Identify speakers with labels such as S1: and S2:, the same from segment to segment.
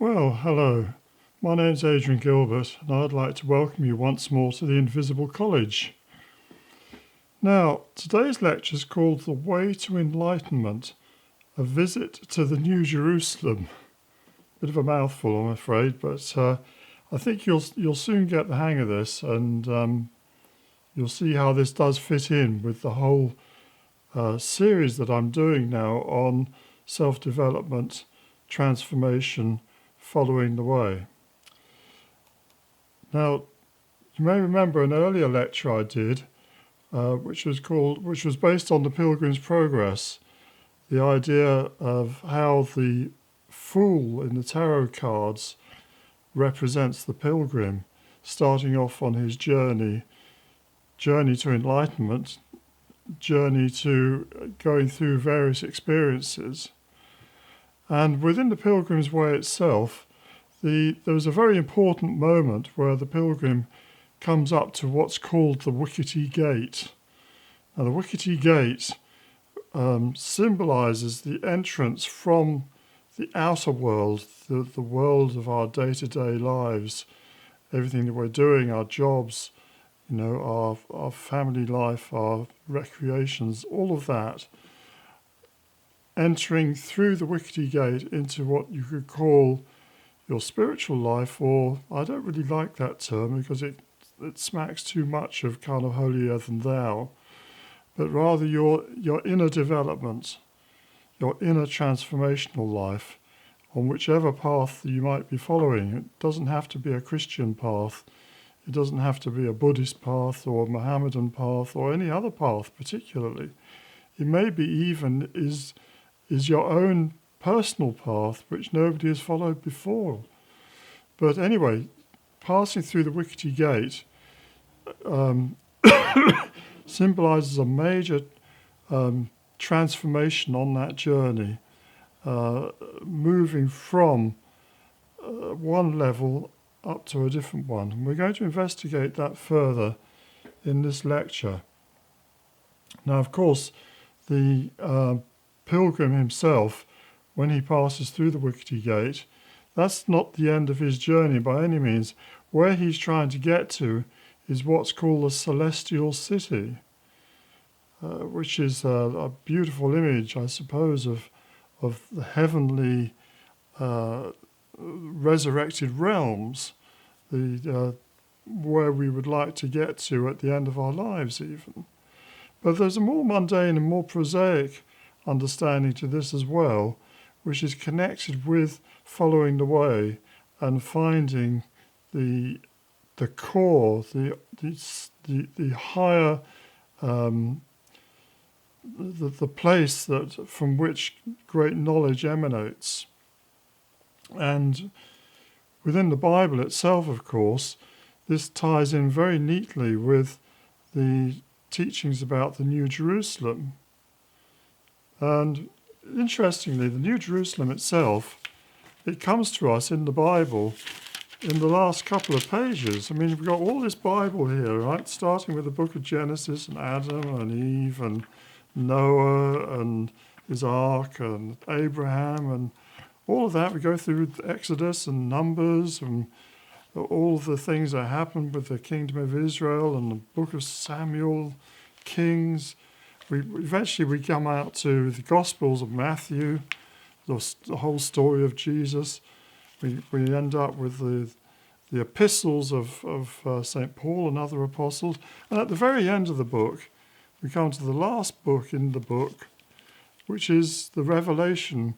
S1: Well, hello. My name's Adrian Gilbert, and I'd like to welcome you once more to the Invisible College. Now, today's lecture is called The Way to Enlightenment, a Visit to the New Jerusalem. Bit of a mouthful, I'm afraid, but I think you'll soon get the hang of this, and you'll see how this does fit in with the whole series that I'm doing now on self-development, transformation, following the way. Now, you may remember an earlier lecture I did, which was based on the Pilgrim's Progress, the idea of how the Fool in the tarot cards represents the pilgrim, starting off on his journey to enlightenment, journey to going through various experiences. And within the Pilgrim's Way itself, there was a very important moment where the pilgrim comes up to what's called the Wickety Gate. Now, the Wickety Gate symbolises the entrance from the outer world, the world of our day-to-day lives, everything that we're doing, our jobs, our family life, our recreations, all of that, entering through the Wickety Gate into what you could call your spiritual life, or I don't really like that term because it smacks too much of kind of holier than thou, but rather your inner development, your inner transformational life, on whichever path you might be following. It doesn't have to be a Christian path. It doesn't have to be a Buddhist path or a Mohammedan path or any other path particularly. It may be even is your own personal path, which nobody has followed before. But anyway, passing through the Wickety Gate symbolises a major transformation on that journey, moving from one level up to a different one. And we're going to investigate that further in this lecture. Now, of course, the pilgrim himself, when he passes through the Wickety Gate, that's not the end of his journey by any means. Where he's trying to get to is what's called the Celestial City, which is a beautiful image, I suppose, of the heavenly resurrected realms, where we would like to get to at the end of our lives even. But there's a more mundane and more prosaic understanding to this as well, which is connected with following the way and finding the core, the higher, the place that from which great knowledge emanates. And within the Bible itself, of course, this ties in very neatly with the teachings about the New Jerusalem. And interestingly, the New Jerusalem itself, it comes to us in the Bible in the last couple of pages. I mean, we've got all this Bible here, right? Starting with the book of Genesis and Adam and Eve and Noah and his ark and Abraham and all of that. We go through Exodus and Numbers and all of the things that happened with the kingdom of Israel and the book of Samuel, Kings. Eventually we come out to the Gospels of Matthew, the whole story of Jesus. We end up with the epistles of St. Paul and other apostles. And at the very end of the book, we come to the last book in the book, which is the Revelation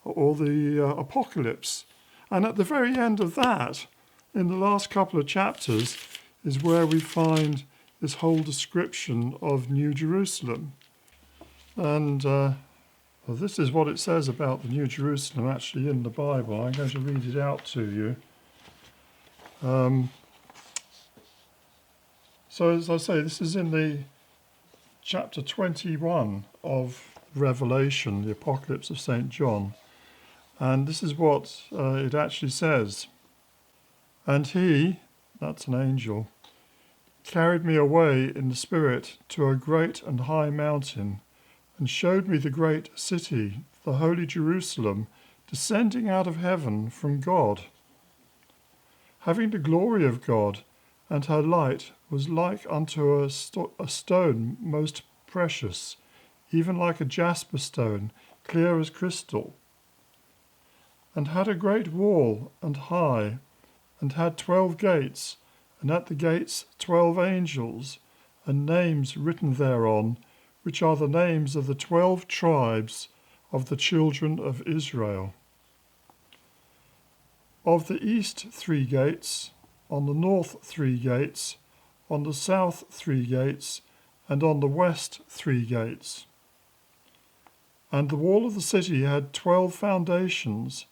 S1: or the Apocalypse. And at the very end of that, in the last couple of chapters, is where we find this whole description of New Jerusalem. And this is what it says about the New Jerusalem actually in the Bible. I'm going to read it out to you. So as I say, this is in the chapter 21 of Revelation, the Apocalypse of St. John. And this is what it actually says. And he, that's an angel, carried me away in the spirit to a great and high mountain, and showed me the great city, the holy Jerusalem, descending out of heaven from God, having the glory of God, and her light was like unto a stone most precious, even like a jasper stone, clear as crystal, and had a great wall, and high, and had 12 gates, and at the gates 12 angels, and names written thereon, which are the names of the 12 tribes of the children of Israel. Of the east 3 gates, on the north 3 gates, on the south 3 gates, and on the west 3 gates. And the wall of the city had 12 foundations,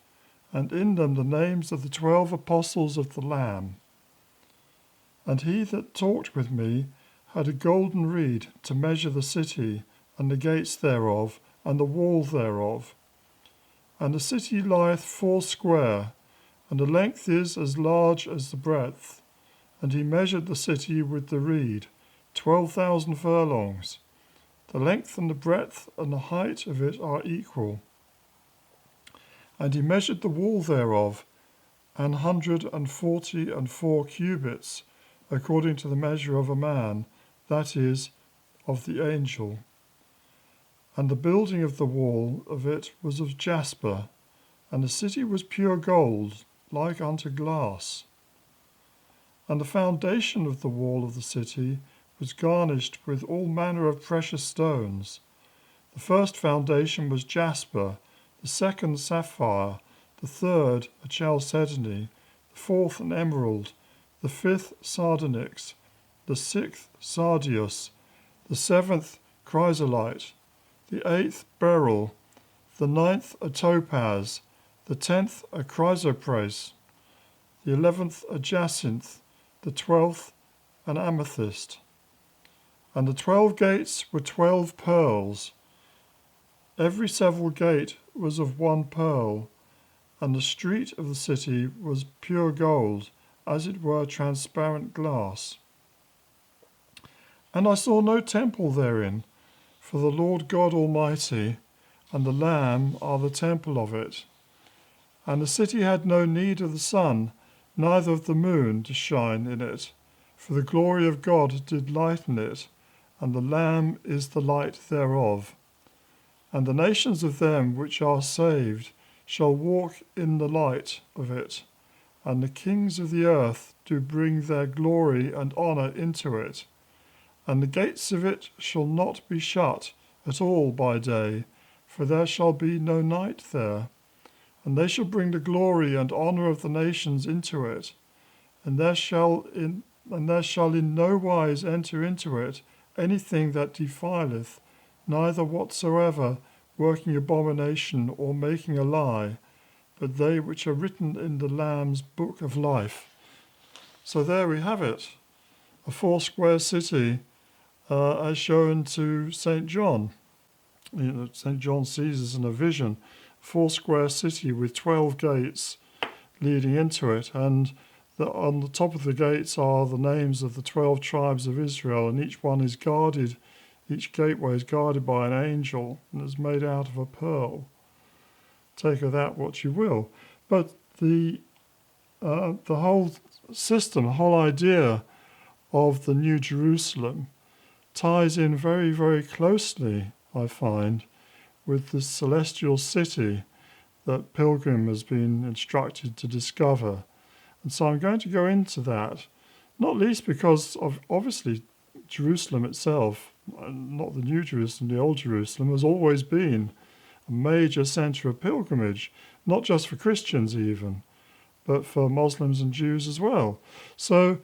S1: and in them the names of the 12 apostles of the Lamb. And he that talked with me had a golden reed to measure the city, and the gates thereof, and the wall thereof. And the city lieth foursquare, and the length is as large as the breadth. And he measured the city with the reed, 12,000 furlongs. The length and the breadth and the height of it are equal. And he measured the wall thereof, 144 cubits, according to the measure of a man, that is, of the angel. And the building of the wall of it was of jasper, and the city was pure gold, like unto glass. And the foundation of the wall of the city was garnished with all manner of precious stones. The first foundation was jasper, the second sapphire, the third a chalcedony, the fourth an emerald, the fifth sardonyx, the sixth sardius, the seventh chrysolite, the eighth beryl, the ninth a topaz, the 10th a chrysoprase, the 11th a jacinth, the 12th an amethyst. And the 12 gates were 12 pearls. Every several gate was of 1 pearl, and the street of the city was pure gold, as it were transparent glass. And I saw no temple therein, for the Lord God Almighty and the Lamb are the temple of it. And the city had no need of the sun, neither of the moon to shine in it, for the glory of God did lighten it, and the Lamb is the light thereof. And the nations of them which are saved shall walk in the light of it, and the kings of the earth do bring their glory and honour into it. And the gates of it shall not be shut at all by day, for there shall be no night there. And they shall bring the glory and honour of the nations into it, and there shall in no wise enter into it anything that defileth, neither whatsoever working abomination or making a lie, but they which are written in the Lamb's book of life. So there we have it, a foursquare city as shown to St. John. St. John sees this in a vision, a foursquare city with 12 gates leading into it, and on the top of the gates are the names of the 12 tribes of Israel, and each one is guarded, each gateway is guarded by an angel, and is made out of a pearl. Take of that what you will. But the whole system, the whole idea of the New Jerusalem ties in very, very closely, I find, with the celestial city that Pilgrim has been instructed to discover. And so I'm going to go into that, not least because of, obviously, Jerusalem itself, not the New Jerusalem, the Old Jerusalem, has always been a major centre of pilgrimage, not just for Christians even, but for Muslims and Jews as well. So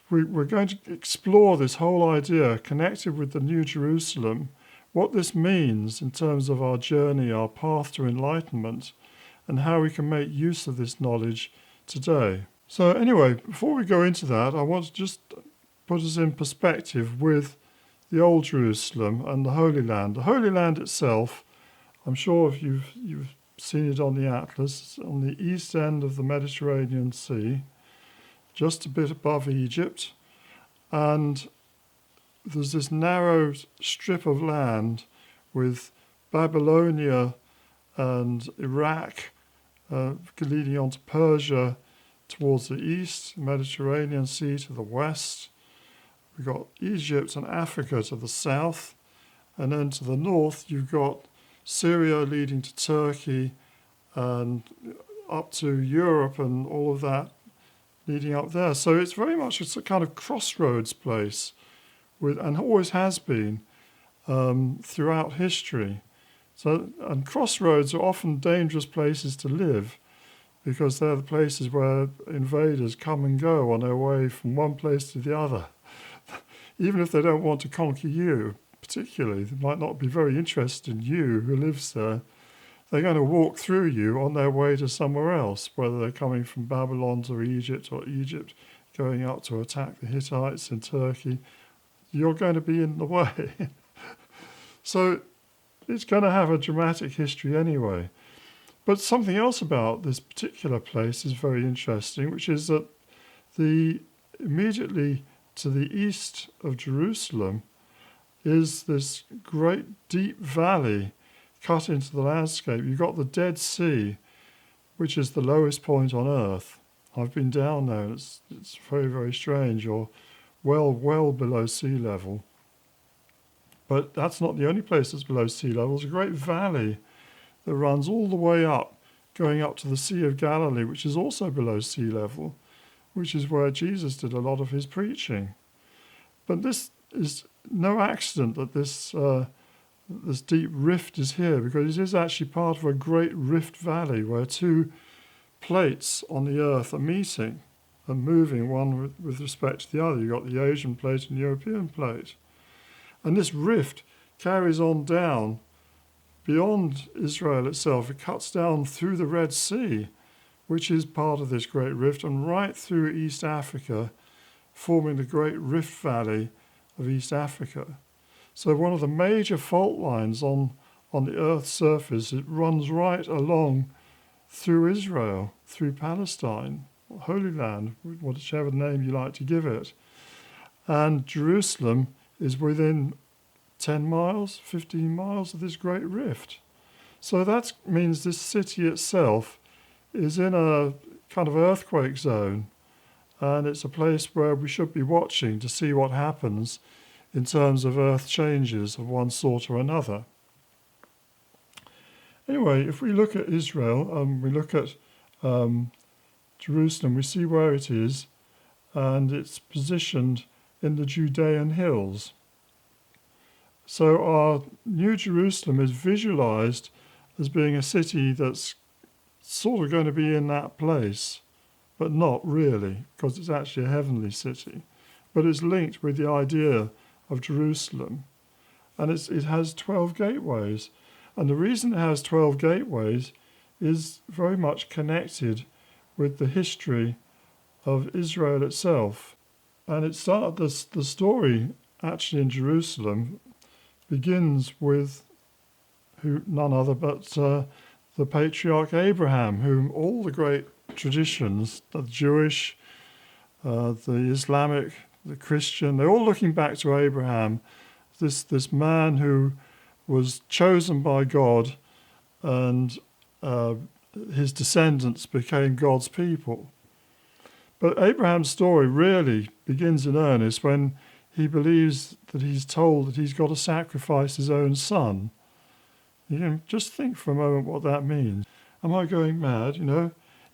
S1: we're going to explore this whole idea connected with the New Jerusalem, what this means in terms of our journey, our path to enlightenment, and how we can make use of this knowledge today. So anyway, before we go into that, I want to just put us in perspective with the Old Jerusalem and the Holy Land. The Holy Land itself, I'm sure if you've seen it on the atlas, on the east end of the Mediterranean Sea, just a bit above Egypt, and there's this narrow strip of land with Babylonia and Iraq, leading on to Persia towards the east, Mediterranean Sea to the west. We've got Egypt and Africa to the south, and then to the north you've got Syria leading to Turkey and up to Europe and all of that leading up there. So it's very much a kind of crossroads place, and always has been throughout history. And crossroads are often dangerous places to live because they're the places where invaders come and go on their way from one place to the other. Even if they don't want to conquer you, particularly, they might not be very interested in you who lives there. They're going to walk through you on their way to somewhere else, whether they're coming from Babylon to Egypt or Egypt going up to attack the Hittites in Turkey. You're going to be in the way. So it's going to have a dramatic history anyway. But something else about this particular place is very interesting, which is that immediately to the east of Jerusalem is this great deep valley cut into the landscape. You've got the Dead Sea, which is the lowest point on Earth. I've been down there, and it's very, very strange. You're well below sea level. But that's not the only place that's below sea level. There's a great valley that runs all the way up, going up to the Sea of Galilee, which is also below sea level, which is where Jesus did a lot of his preaching. But this is no accident that this deep rift is here, because it is actually part of a great rift valley where two plates on the earth are meeting and moving one with respect to the other. You've got the Asian plate and the European plate. And this rift carries on down beyond Israel itself. It cuts down through the Red Sea, which is part of this great rift, and right through East Africa, forming the great rift valley of East Africa. So one of the major fault lines on the Earth's surface, it runs right along through Israel, through Palestine, Holy Land, whichever name you like to give it. And Jerusalem is within 10 miles, 15 miles of this great rift. So that means this city itself is in a kind of earthquake zone, and it's a place where we should be watching to see what happens in terms of earth changes of one sort or another. Anyway, if we look at Israel, we look at Jerusalem, we see where it is, and it's positioned in the Judean hills. So our New Jerusalem is visualized as being a city that's sort of going to be in that place, but not really, because it's actually a heavenly city. But it's linked with the idea of Jerusalem. And it has 12 gateways. And the reason it has 12 gateways is very much connected with the history of Israel itself. And it started, the story actually in Jerusalem begins with none other but the patriarch Abraham, whom all the great traditions, the Jewish, the Islamic, the Christian, they're all looking back to Abraham, this man who was chosen by God, and his descendants became God's people. But Abraham's story really begins in earnest when he believes that he's told that he's got to sacrifice his own son. You can just think for a moment what that means. Am I going mad?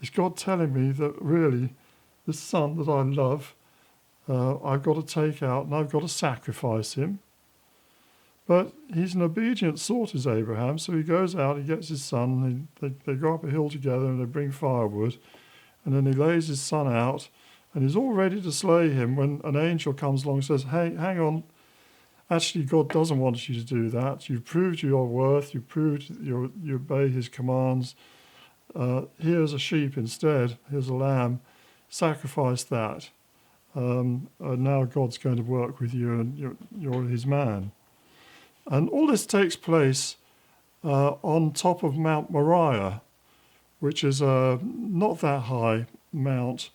S1: Is God telling me that really this son that I love, I've got to take out and I've got to sacrifice him? But he's an obedient sort, is Abraham, so he goes out, he gets his son, they go up a hill together and they bring firewood, and then he lays his son out, and he's all ready to slay him when an angel comes along and says, hey, hang on, actually God doesn't want you to do that. You've proved your worth, you've proved you obey his commands. Here's a sheep instead, here's a lamb, sacrifice that. Now God's going to work with you and you're his man. And all this takes place on top of Mount Moriah, which is a not that high mount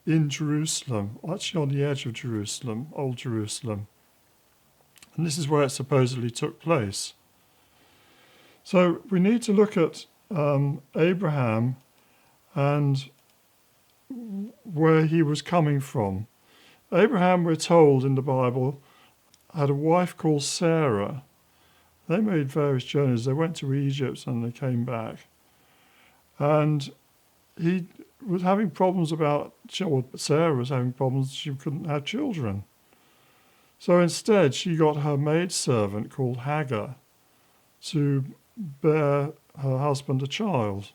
S1: in Jerusalem, actually on the edge of Jerusalem, Old Jerusalem. And this is where it supposedly took place. So we need to look at Abraham and where he was coming from. Abraham, we're told in the Bible, had a wife called Sarah. They made various journeys. They went to Egypt and they came back. And he was having problems Sarah was having problems, she couldn't have children. So instead, she got her maidservant called Hagar to bear her husband a child.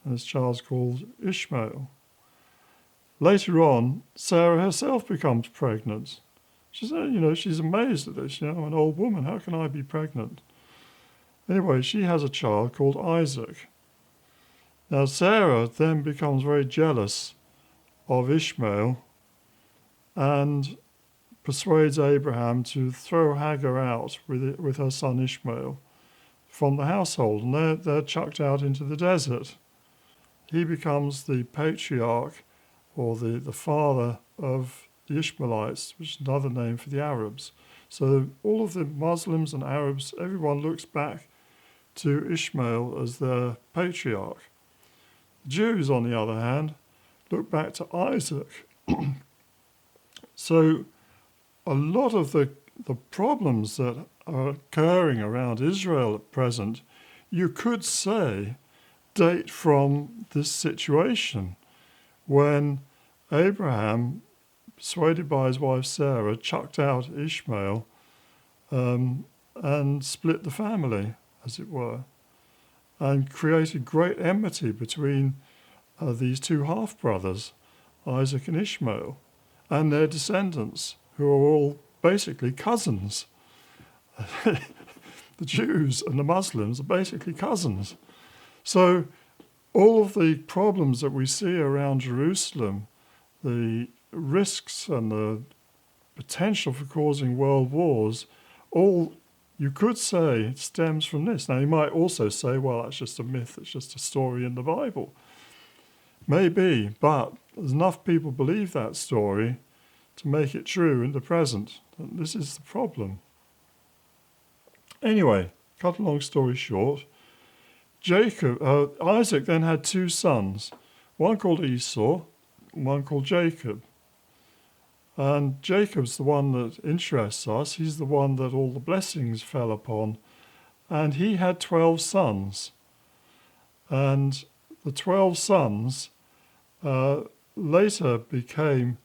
S1: And this child's called Ishmael. Later on, Sarah herself becomes pregnant. She said, she's amazed at this. I'm an old woman. How can I be pregnant? Anyway, she has a child called Isaac. Now, Sarah then becomes very jealous of Ishmael and persuades Abraham to throw Hagar out with her son Ishmael from the household, and they're chucked out into the desert. He becomes the patriarch, or the father of the Ishmaelites, which is another name for the Arabs. So all of the Muslims and Arabs, everyone looks back to Ishmael as their patriarch. Jews, on the other hand, look back to Isaac. So a lot of the problems that are occurring around Israel at present, you could say, date from this situation when Abraham, persuaded by his wife Sarah, chucked out Ishmael and split the family, as it were, and created great enmity between these two half-brothers, Isaac and Ishmael, and their descendants, who are all basically cousins. The Jews and the Muslims are basically cousins. So all of the problems that we see around Jerusalem, the risks and the potential for causing world wars, all, you could say, stems from this. Now, you might also say, well, that's just a myth, it's just a story in the Bible. Maybe, but there's enough people believe that story to make it true in the present. And this is the problem. Anyway, cut a long story short, Isaac then had two sons, one called Esau, and one called Jacob. And Jacob's the one that interests us. He's the one that all the blessings fell upon. And he had 12 sons. And the 12 sons later became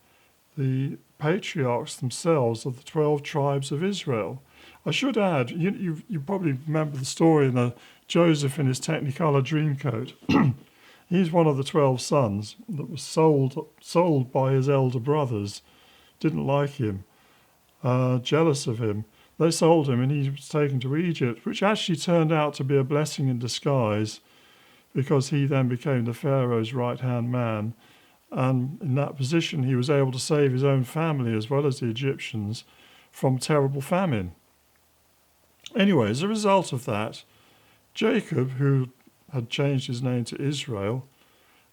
S1: the patriarchs themselves of the 12 tribes of Israel. I should add, you probably remember the story in Joseph in his Technicolor Dreamcoat. He's one of the 12 sons that was sold by his elder brothers. Didn't like him, jealous of him. They sold him and he was taken to Egypt, which actually turned out to be a blessing in disguise, because he then became the Pharaoh's right-hand man. And in that position, he was able to save his own family as well as the Egyptians from terrible famine. Anyway, as a result of that, Jacob, who had changed his name to Israel,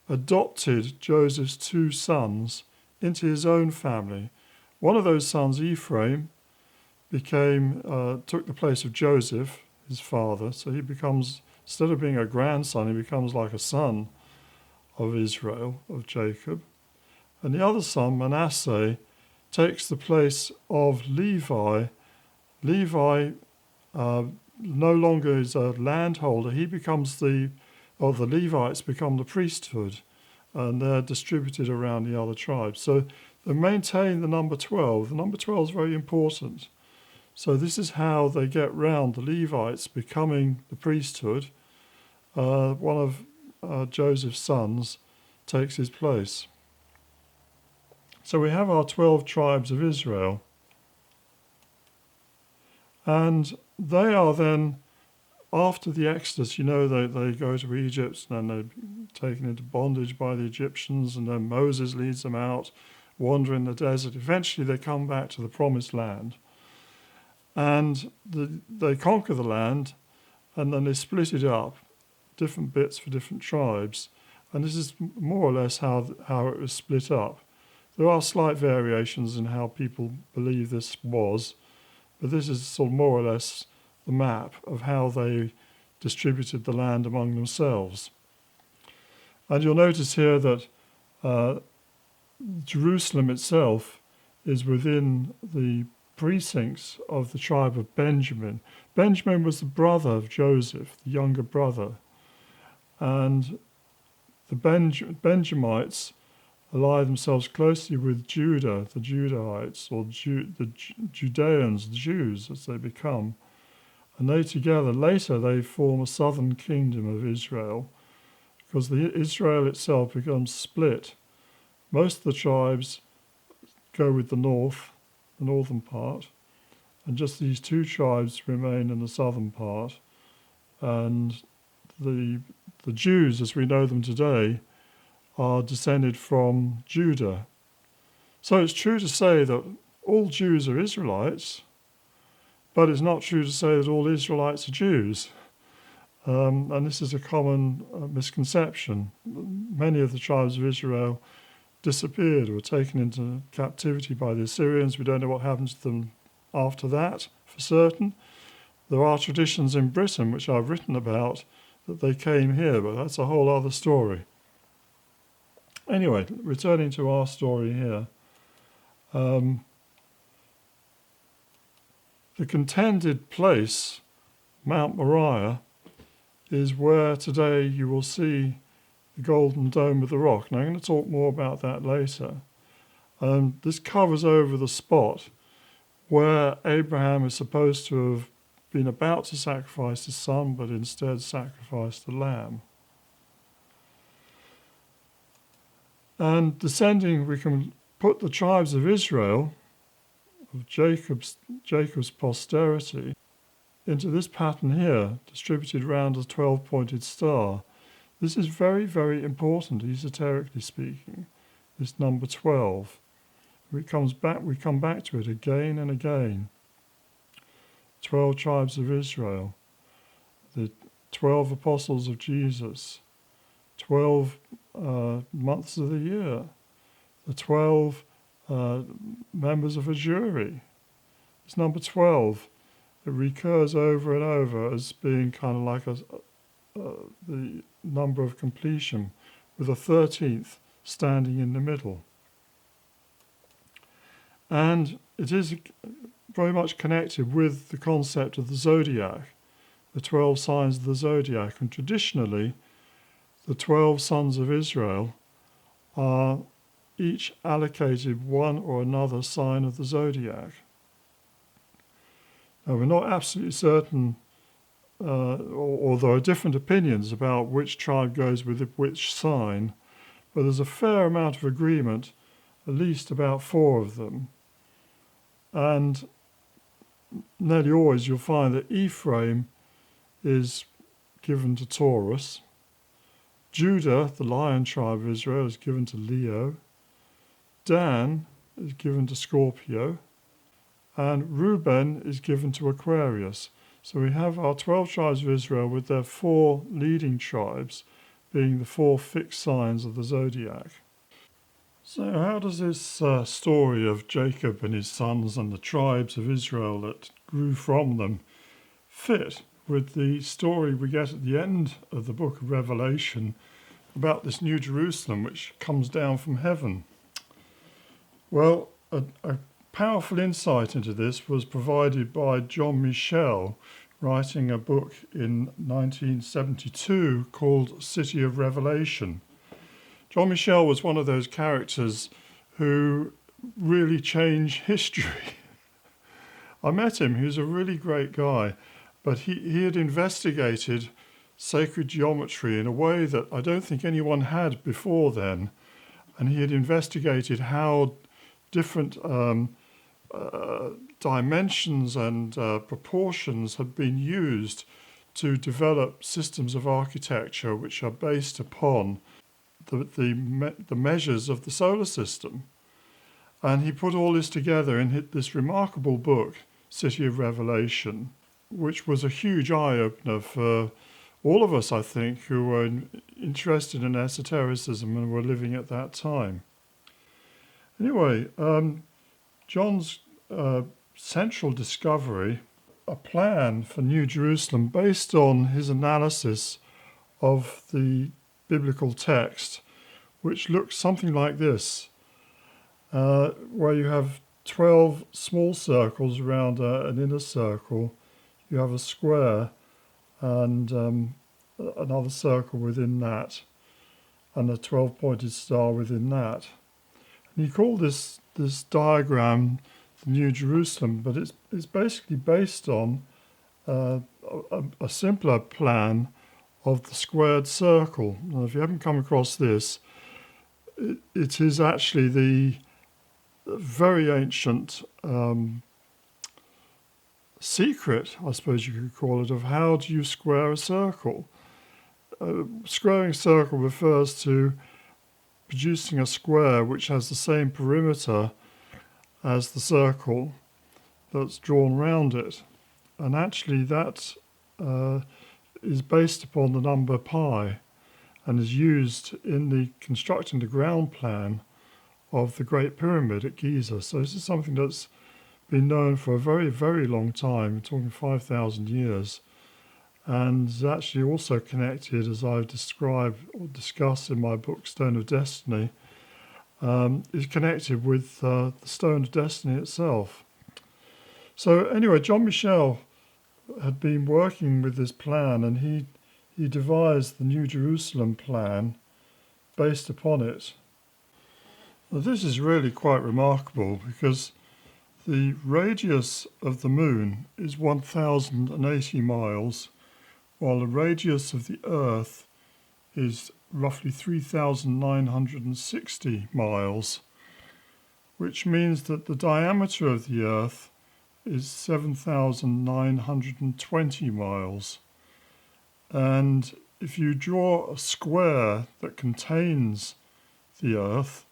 S1: adopted Joseph's two sons into his own family. One of those sons, Ephraim, took the place of Joseph, his father. So he becomes, instead of being a grandson, he becomes like a son of Israel, of Jacob. And the other son, Manasseh, takes the place of Levi. Levi no longer is a landholder. He becomes the Levites become the priesthood, and they're distributed around the other tribes. So they maintain the number 12. The number 12 is very important. So this is how they get round the Levites becoming the priesthood. One of Joseph's sons takes his place. So we have our 12 tribes of Israel. And they are then, after the Exodus, they go to Egypt and they're taken into bondage by the Egyptians, and then Moses leads them out, wander in the desert. Eventually they come back to the promised land. And they conquer the land, and then they split it up, different bits for different tribes. And this is more or less how it was split up. There are slight variations in how people believe this was, but this is sort of more or less the map of how they distributed the land among themselves. And you'll notice here that Jerusalem itself is within the precincts of the tribe of Benjamin. Benjamin was the brother of Joseph, the younger brother. And the Benjamites ally themselves closely with Judah, the Judahites, or the Judeans, the Jews, as they become. And later they form a southern kingdom of Israel, because Israel itself becomes split. Most of the tribes go with the northern part, and just these two tribes remain in the southern part. And the Jews, as we know them today, are descended from Judah. So it's true to say that all Jews are Israelites, but it's not true to say that all Israelites are Jews. And this is a common misconception. Many of the tribes of Israel disappeared or were taken into captivity by the Assyrians. We don't know what happened to them after that for certain. There are traditions in Britain, which I've written about, that they came here, but that's a whole other story. Anyway, returning to our story here. The contended place, Mount Moriah, is where today you will see the Golden Dome of the Rock. Now, I'm going to talk more about that later. This covers over the spot where Abraham is supposed to have been about to sacrifice his son, but instead sacrificed the lamb. And descending, we can put the tribes of Israel, of Jacob's posterity, into this pattern here, distributed round a 12-pointed star. This is very, very important, esoterically speaking, this number 12. We come back to it again and again. 12 tribes of Israel, the 12 apostles of Jesus, 12 months of the year, the 12 members of a jury. It's number 12. It recurs over and over as being kind of like the number of completion, with a 13th standing in the middle. And it is very much connected with the concept of the zodiac, the 12 signs of the zodiac. And traditionally, the 12 sons of Israel are each allocated one or another sign of the zodiac. Now, we're not absolutely certain, or there are different opinions about which tribe goes with which sign, but there's a fair amount of agreement, at least about 4 of them. And nearly always you'll find that Ephraim is given to Taurus. Judah, the lion tribe of Israel, is given to Leo. Dan is given to Scorpio. And Reuben is given to Aquarius. So we have our 12 tribes of Israel with their 4 leading tribes being the 4 fixed signs of the zodiac. So how does this story of Jacob and his sons and the tribes of Israel that grew from them fit with the story we get at the end of the book of Revelation about this New Jerusalem which comes down from heaven? Well, a powerful insight into this was provided by John Michel, writing a book in 1972 called City of Revelation. John Michel was one of those characters who really changed history. I met him. He was a really great guy, but he had investigated sacred geometry in a way that I don't think anyone had before then, and he had investigated how different dimensions and proportions have been used to develop systems of architecture which are based upon the measures of the solar system. And he put all this together in this remarkable book, City of Revelation, which was a huge eye-opener for all of us, I think, who were interested in esotericism and were living at that time. Anyway, John's central discovery a plan for New Jerusalem based on his analysis of the biblical text, which looks something like this, where you have 12 small circles around an inner circle. You have a square and another circle within that, and a 12-pointed star within that. And he called this diagram the New Jerusalem, but it's basically based on a simpler plan of the squared circle. Now, if you haven't come across this, it is actually the very ancient secret, I suppose you could call it, of how do you square a circle. Squaring a circle refers to producing a square which has the same perimeter as the circle that's drawn around it. And actually that is based upon the number pi and is used in the constructing the ground plan of the Great Pyramid at Giza. So this is something that's been known for a very, very long time, we're talking 5,000 years, and is actually also connected, as I've described or discussed in my book Stone of Destiny, is connected with the Stone of Destiny itself. So anyway, John Michel had been working with this plan, and he devised the New Jerusalem plan based upon it. Now, this is really quite remarkable because the radius of the moon is 1,080 miles, while the radius of the Earth is roughly 3,960 miles, which means that the diameter of the Earth is 7,920 miles. And if you draw a square that contains the Earth,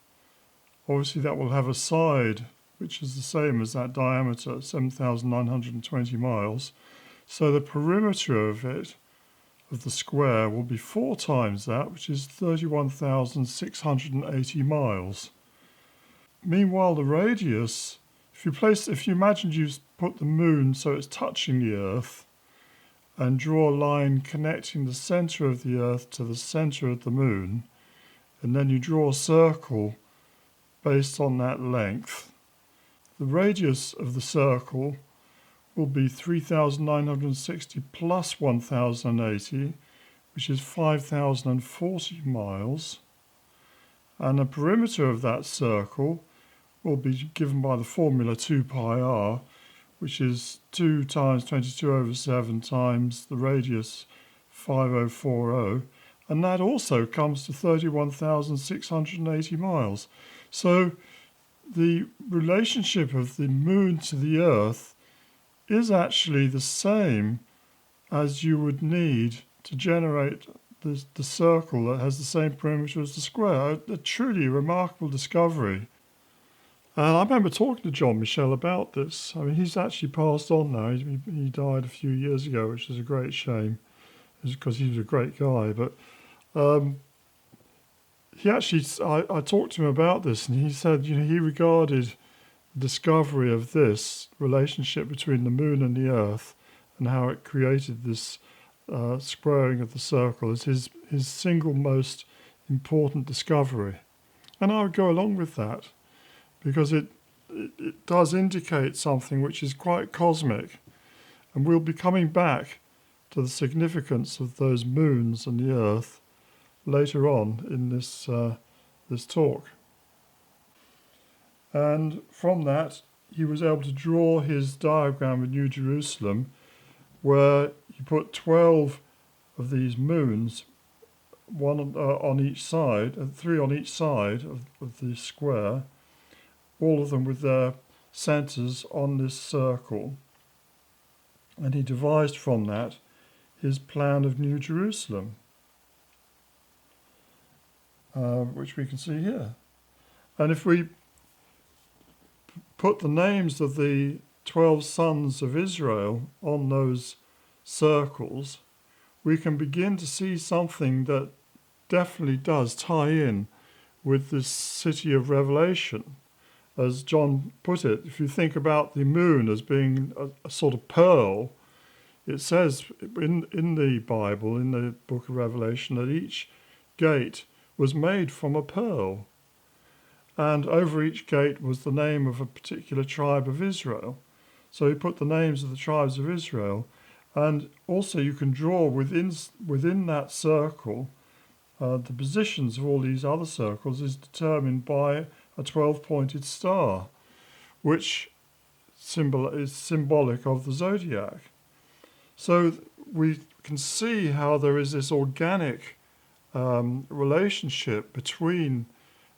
S1: obviously that will have a side which is the same as that diameter, 7,920 miles. So the perimeter of it, of the square, will be 4 times that, which is 31,680 miles. Meanwhile, the radius, if you imagine you put the moon so it's touching the Earth, and draw a line connecting the center of the Earth to the center of the moon, and then you draw a circle based on that length, the radius of the circle will be 3,960 plus 1,080, which is 5,040 miles. And the perimeter of that circle will be given by the formula 2 pi r, which is 2 times 22 over 7 times the radius 5040, and that also comes to 31,680 miles. So the relationship of the moon to the Earth is actually the same as you would need to generate the circle that has the same perimeter as the square. A truly remarkable discovery. And I remember talking to John Michel about this. I mean, he's actually passed on now. He died a few years ago, which is a great shame, because he was a great guy. But I talked to him about this, and he said, he regarded the discovery of this relationship between the moon and the Earth and how it created this squaring of the circle as his single most important discovery. And I would go along with that, because it does indicate something which is quite cosmic. And we'll be coming back to the significance of those moons and the Earth later on in this talk. And from that, he was able to draw his diagram of New Jerusalem, where you put 12 of these moons, one on each side, 3 on each side of the square, all of them with their centers on this circle. And he devised from that his plan of New Jerusalem, which we can see here. And if we put the names of the 12 sons of Israel on those circles, we can begin to see something that definitely does tie in with this city of Revelation. as John put it, if you think about the moon as being a sort of pearl, it says in the Bible, in the book of Revelation, that each gate was made from a pearl. And over each gate was the name of a particular tribe of Israel. So he put the names of the tribes of Israel. And also you can draw within that circle, the positions of all these other circles is determined by a 12-pointed star, which is symbolic of the zodiac. So we can see how there is this organic relationship between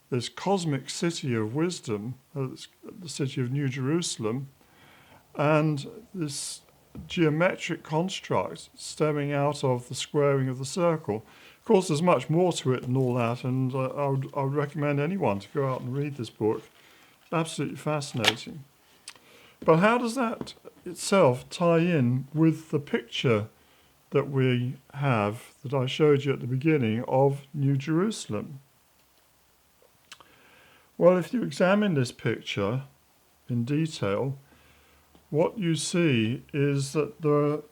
S1: this cosmic city of wisdom, the city of New Jerusalem, and this geometric construct stemming out of the squaring of the circle. Of course, there's much more to it than all that, and I would recommend anyone to go out and read this book. It's absolutely fascinating. But how does that itself tie in with the picture that we have, that I showed you at the beginning, of New Jerusalem? Well, if you examine this picture in detail, what you see is that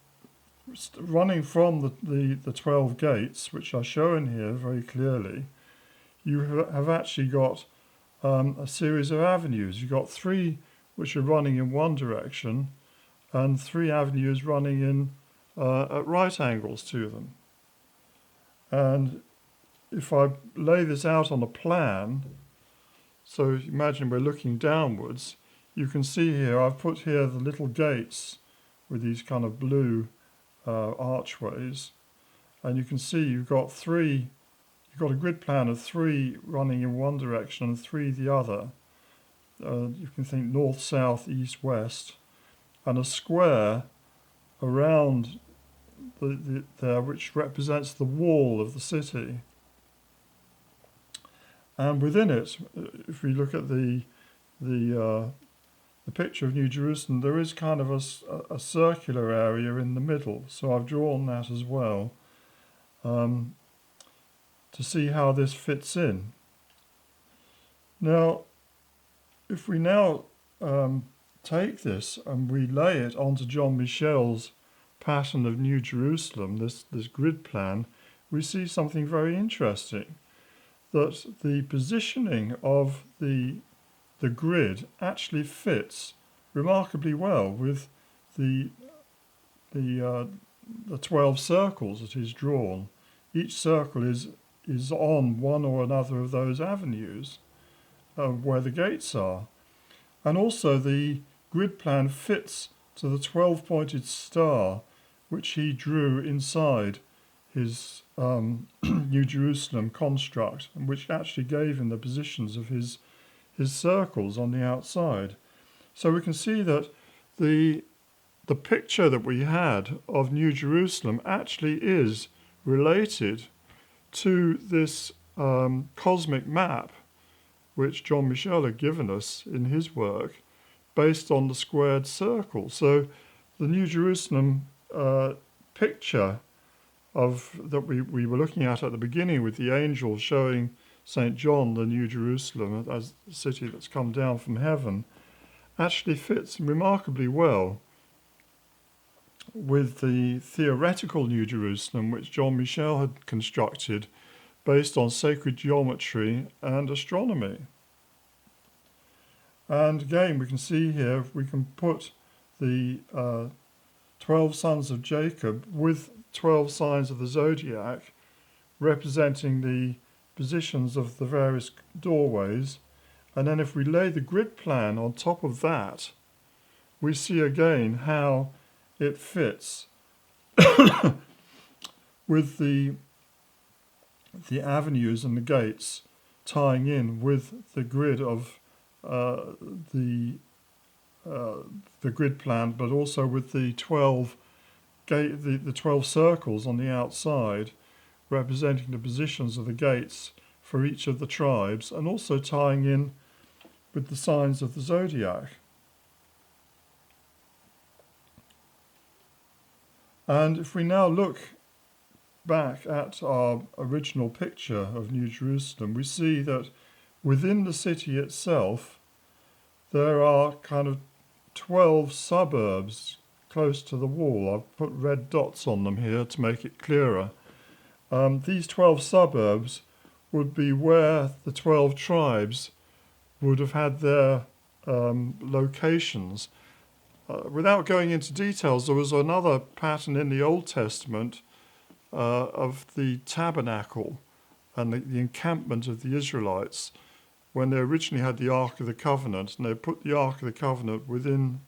S1: running from the 12 gates, which are shown here very clearly, you have actually got a series of avenues. You've got 3 which are running in one direction and 3 avenues running in at right angles to them. And if I lay this out on a plan, so imagine we're looking downwards, you can see here, I've put here the little gates with these kind of blue archways, and you can see you've got a grid plan of 3 running in one direction and 3 the other. You can think north, south, east, west, and a square around there which represents the wall of the city. And within it, if we look at the picture of New Jerusalem, there is kind of a circular area in the middle. So I've drawn that as well to see how this fits in. Now, if we now take this and we lay it onto John Michel's pattern of New Jerusalem, this grid plan, we see something very interesting. That the positioning of the grid actually fits remarkably well with the 12 circles that he's drawn. Each circle is on one or another of those avenues where the gates are. And also the grid plan fits to the 12-pointed star which he drew inside his New Jerusalem construct, and which actually gave him the positions of his circles on the outside. So we can see that the picture that we had of New Jerusalem actually is related to this cosmic map which John Michel had given us in his work based on the squared circle. So the New Jerusalem picture that we were looking at the beginning with the angel showing St. John the New Jerusalem as the city that's come down from heaven actually fits remarkably well with the theoretical New Jerusalem which John Michel had constructed based on sacred geometry and astronomy. And again, we can see here, we can put the 12 sons of Jacob with 12 signs of the zodiac representing the positions of the various doorways. And then if we lay the grid plan on top of that, we see again how it fits with the avenues and the gates tying in with the grid of the grid plan, but also with the 12 circles on the outside representing the positions of the gates for each of the tribes, and also tying in with the signs of the zodiac. And if we now look back at our original picture of New Jerusalem, we see that within the city itself there are kind of 12 suburbs close to the wall. I've put red dots on them here to make it clearer. These 12 suburbs would be where the 12 tribes would have had their locations. Without going into details, there was another pattern in the Old Testament of the tabernacle and the encampment of the Israelites when they originally had the Ark of the Covenant, and they put the Ark of the Covenant within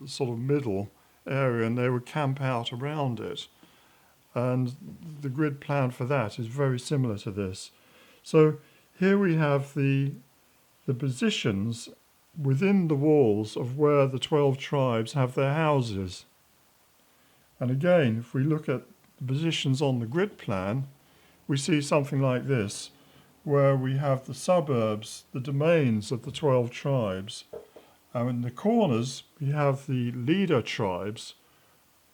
S1: the sort of middle area and they would camp out around it. And the grid plan for that is very similar to this. So here we have the positions within the walls of where the 12 tribes have their houses. And again, if we look at the positions on the grid plan, we see something like this, where we have the suburbs, the domains of the 12 tribes. And in the corners, we have the leader tribes.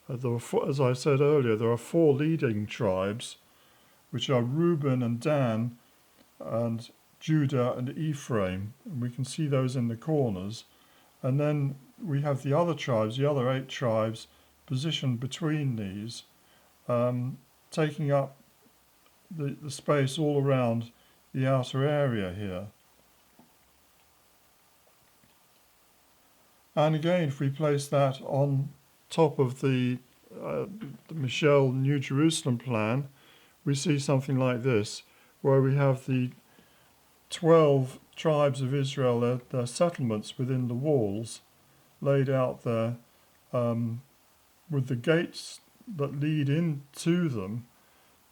S1: As I said earlier, there are 4 leading tribes, which are Reuben and Dan and Judah and Ephraim. And we can see those in the corners. And then we have the other tribes, the other 8 tribes, positioned between these, taking up the space all around the outer area here. And again, if we place that on top of the Michel New Jerusalem plan, we see something like this, where we have the 12 tribes of Israel, their settlements within the walls, laid out there, with the gates that lead into them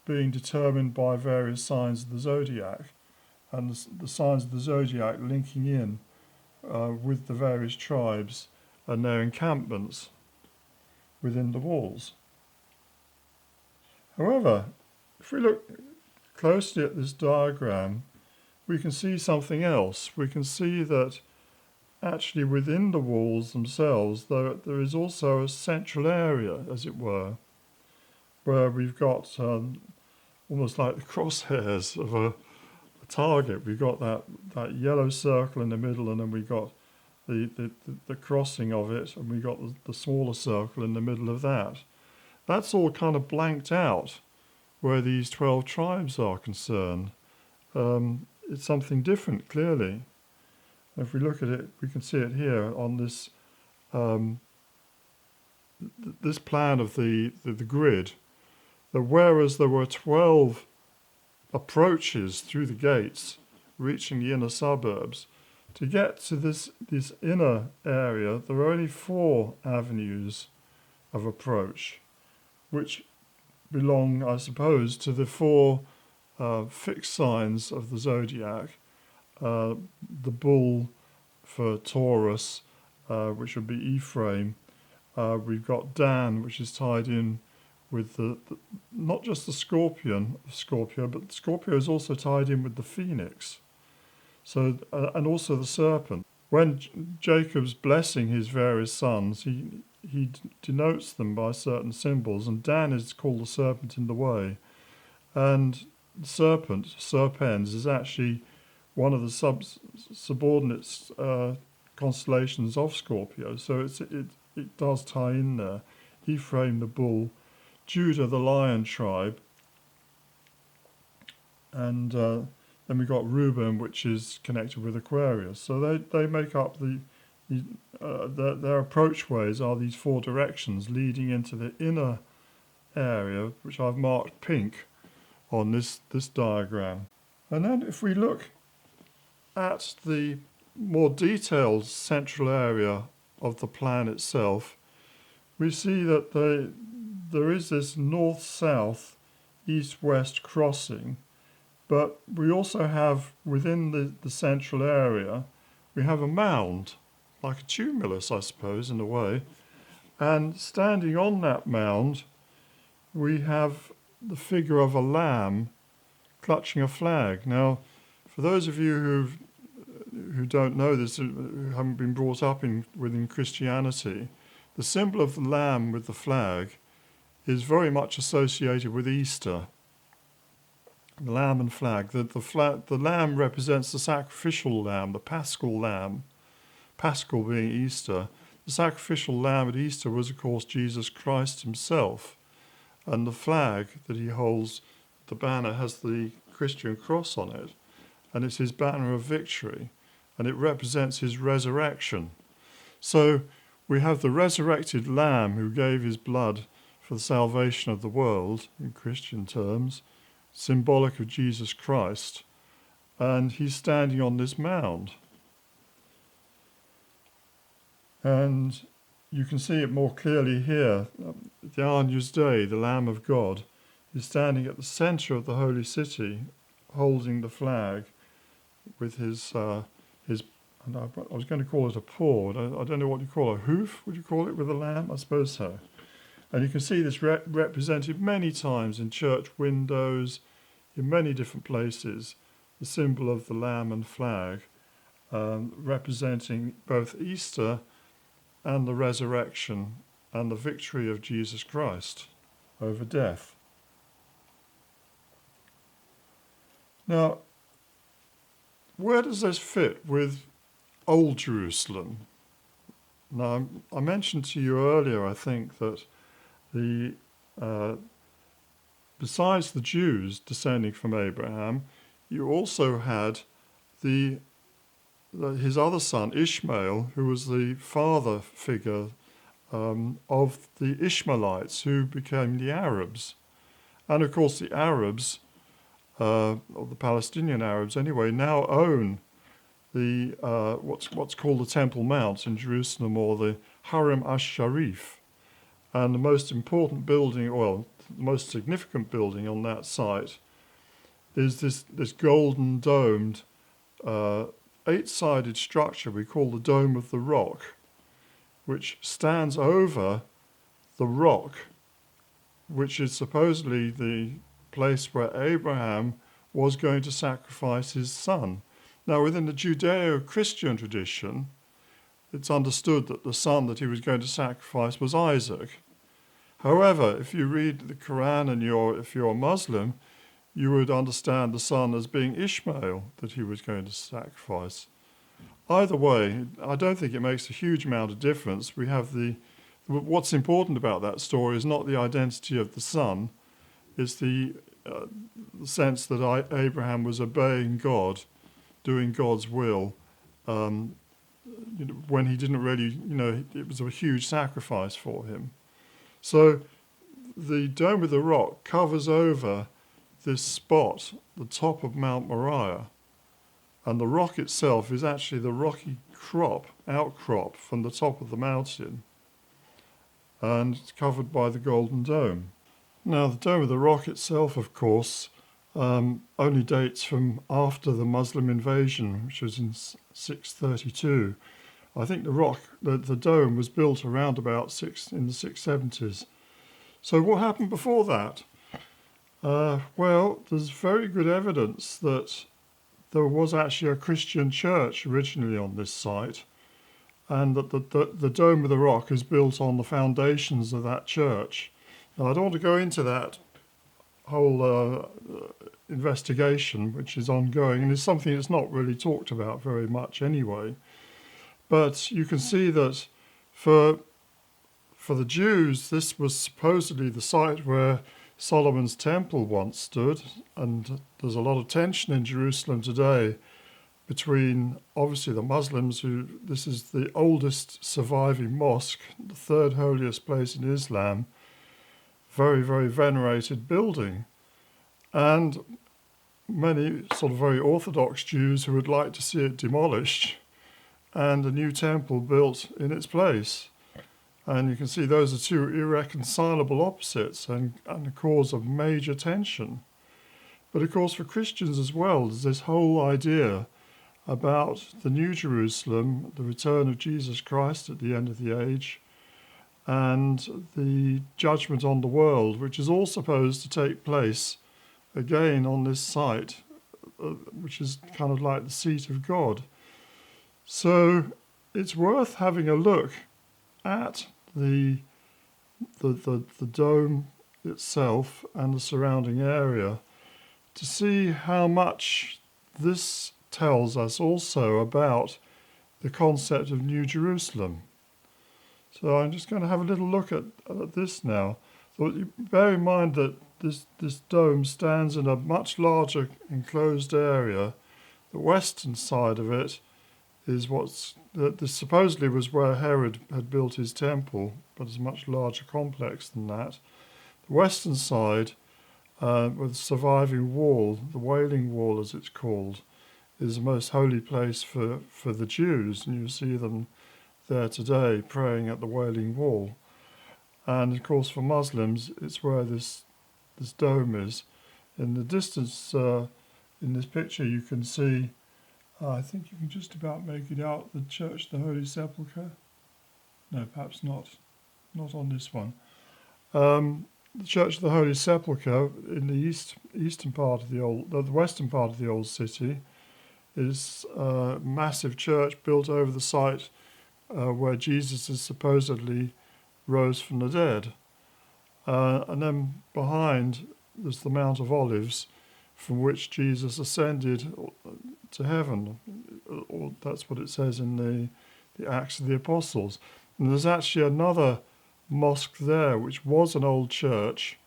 S1: being determined by various signs of the zodiac, and the signs of the zodiac linking in with the various tribes and their encampments within the walls. However, if we look closely at this diagram, we can see something else. We can see that actually within the walls themselves, there is also a central area, as it were, where we've got almost like the crosshairs of a target. We've got that yellow circle in the middle, and then we've got the crossing of it, and we've got the smaller circle in the middle of that. That's all kind of blanked out where these 12 tribes are concerned. It's something different, clearly. If we look at it, we can see it here on this this plan of the grid, that whereas there were 12 approaches through the gates reaching the inner suburbs, to get to this inner area, there are only 4 avenues of approach, which belong, I suppose, to the 4 fixed signs of the zodiac. The bull for Taurus, which would be Ephraim. We've got Dan, which is tied in with the not just the Scorpio, but Scorpio is also tied in with the Phoenix. So and also the serpent. When Jacob's blessing his various sons, he denotes them by certain symbols, and Dan is called the serpent in the way. And serpent, serpens, is actually one of the subordinate constellations of Scorpio. So it does tie in there. Ephraim the bull, Judah the lion tribe, and then we've got Reuben, which is connected with Aquarius. So they make up their approach ways are these 4 directions leading into the inner area, which I've marked pink on this diagram. And then if we look at the more detailed central area of the plan itself, we see that there is this north-south, east-west crossing, but we also have within the central area, we have a mound, like a tumulus, I suppose, in a way. And standing on that mound, we have the figure of a lamb clutching a flag. Now, for those of you who don't know this, who haven't been brought up within Christianity, the symbol of the lamb with the flag is very much associated with Easter. The lamb and flag. The lamb represents the sacrificial lamb, the paschal lamb. Paschal being Easter, the sacrificial lamb at Easter was, of course, Jesus Christ himself. And the flag that he holds, the banner, has the Christian cross on it, and it's his banner of victory, and it represents his resurrection. So we have the resurrected lamb who gave his blood for the salvation of the world, in Christian terms, symbolic of Jesus Christ, and he's standing on this mound. And you can see it more clearly here. The Agnus Dei, the Lamb of God, is standing at the centre of the holy city, holding the flag with his and I was going to call it a paw. I don't know what you call a hoof. Would you call it with a lamb? I suppose so. And you can see this represented many times in church windows, in many different places, the symbol of the lamb and flag, representing both Easter and the resurrection and the victory of Jesus Christ over death. Now, where does this fit with Old Jerusalem? Now, I mentioned to you earlier, I think, that besides the Jews descending from Abraham, you also had his other son, Ishmael, who was the father figure of the Ishmaelites, who became the Arabs. And of course the Arabs, or the Palestinian Arabs anyway, now own the what's called the Temple Mount in Jerusalem, or the Haram Ash-Sharif. And the most important building, well, the most significant building on that site is this golden domed 8-sided structure we call the Dome of the Rock, which stands over the rock, which is supposedly the place where Abraham was going to sacrifice his son. Now, within the Judeo-Christian tradition, it's understood that the son that he was going to sacrifice was Isaac. However, if you read the Quran and if you're a Muslim, you would understand the son as being Ishmael that he was going to sacrifice. Either way, I don't think it makes a huge amount of difference. We have what's important about that story is not the identity of the son, it's the sense that Abraham was obeying God, doing God's will, when he didn't really, it was a huge sacrifice for him. So the Dome of the Rock covers over this spot, the top of Mount Moriah, and the rock itself is actually the rocky outcrop from the top of the mountain, and it's covered by the Golden Dome. Now, the Dome of the Rock itself, of course, only dates from after the Muslim invasion, which was in 632. I think the dome was built around about in the 670s. So what happened before that? Well, there's very good evidence that there was actually a Christian church originally on this site, and that the Dome of the Rock is built on the foundations of that church. Now, I don't want to go into that whole investigation, which is ongoing, and is something that's not really talked about very much anyway. But you can see that for the Jews, this was supposedly the site where Solomon's temple once stood, and there's a lot of tension in Jerusalem today between, obviously, the Muslims, this is the oldest surviving mosque, the third holiest place in Islam, very, very venerated building, and many sort of very orthodox Jews who would like to see it demolished and a new temple built in its place. And you can see those are two irreconcilable opposites and a cause of major tension. But of course for Christians as well, there's this whole idea about the New Jerusalem, the return of Jesus Christ at the end of the age, and the judgment on the world, which is all supposed to take place again on this site, which is kind of like the seat of God. So it's worth having a look at the dome itself and the surrounding area to see how much this tells us also about the concept of New Jerusalem. So I'm just going to have a little look at this now. So you bear in mind that this dome stands in a much larger enclosed area. The western side of it is this supposedly was where Herod had built his temple, but it's a much larger complex than that. The western side, with the surviving wall, the Wailing Wall as it's called, is the most holy place for the Jews, and you see them there today praying at the Wailing Wall. And of course for Muslims it's where this dome is. In the distance in this picture you can see, I think you can just about make it out, the Church of the Holy Sepulchre. No, perhaps not on this one. The Church of the Holy Sepulchre in the eastern part of the western part of the old city is a massive church built over the site where Jesus is supposedly rose from the dead. And then behind there's the Mount of Olives from which Jesus ascended to heaven. Or that's what it says in the Acts of the Apostles. And there's actually another mosque there which was an old church,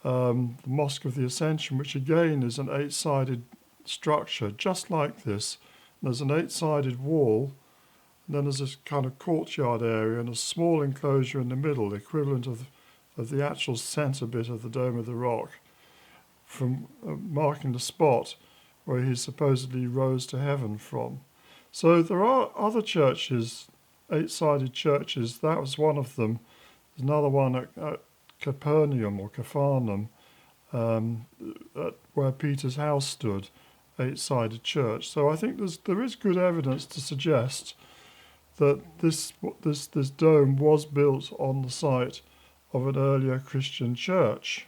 S1: the Mosque of the Ascension, which again is an 8-sided structure just like this. There's an 8-sided wall, and then there's this kind of courtyard area and a small enclosure in the middle, the equivalent of the actual centre bit of the Dome of the Rock, from marking the spot where he supposedly rose to heaven from. So there are other churches, 8-sided churches. That was one of them. There's another one at Capernaum or Capharnaum, where Peter's house stood, 8-sided church. So I think there is good evidence to suggest that this dome was built on the site of an earlier Christian church.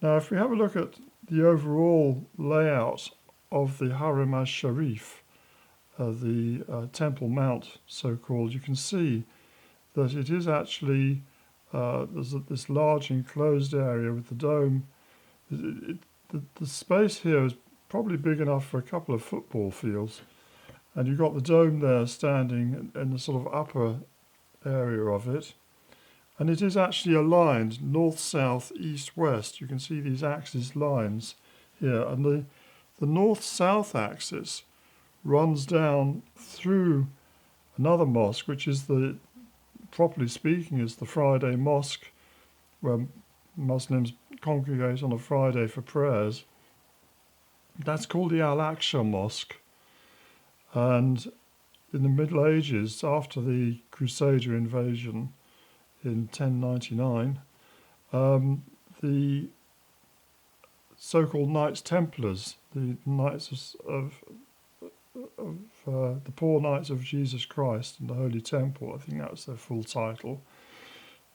S1: Now, if we have a look at the overall layout of the Haram al-Sharif, the Temple Mount, so-called, you can see that it is actually there's this large enclosed area with the dome. The space here is probably big enough for a couple of football fields, and you've got the dome there standing in the sort of upper area of it. And it is actually aligned north, south, east, west. You can see these axis lines here. And the north-south axis runs down through another mosque, which is properly speaking, is the Friday mosque, where Muslims congregate on a Friday for prayers. That's called the Al-Aqsa Mosque. And in the Middle Ages, after the Crusader invasion, in 1099, the so-called Knights Templars, the Knights of the Poor Knights of Jesus Christ in the Holy Temple, I think that was their full title,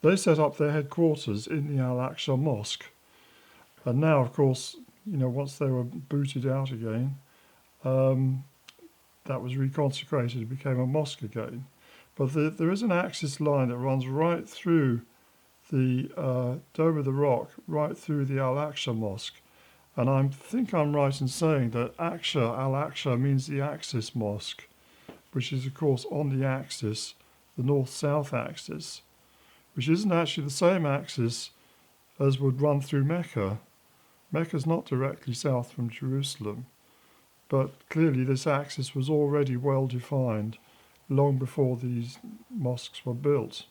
S1: they set up their headquarters in the Al-Aqsa Mosque. And now, of course, once they were booted out again, that was reconsecrated, it became a mosque again. But there is an axis line that runs right through the Dome of the Rock, right through the Al-Aqsa Mosque. And I think I'm right in saying that Al-Aqsa means the Axis Mosque, which is, of course, on the axis, the north-south axis, which isn't actually the same axis as would run through Mecca. Mecca's not directly south from Jerusalem, but clearly this axis was already well defined long before these mosques were built.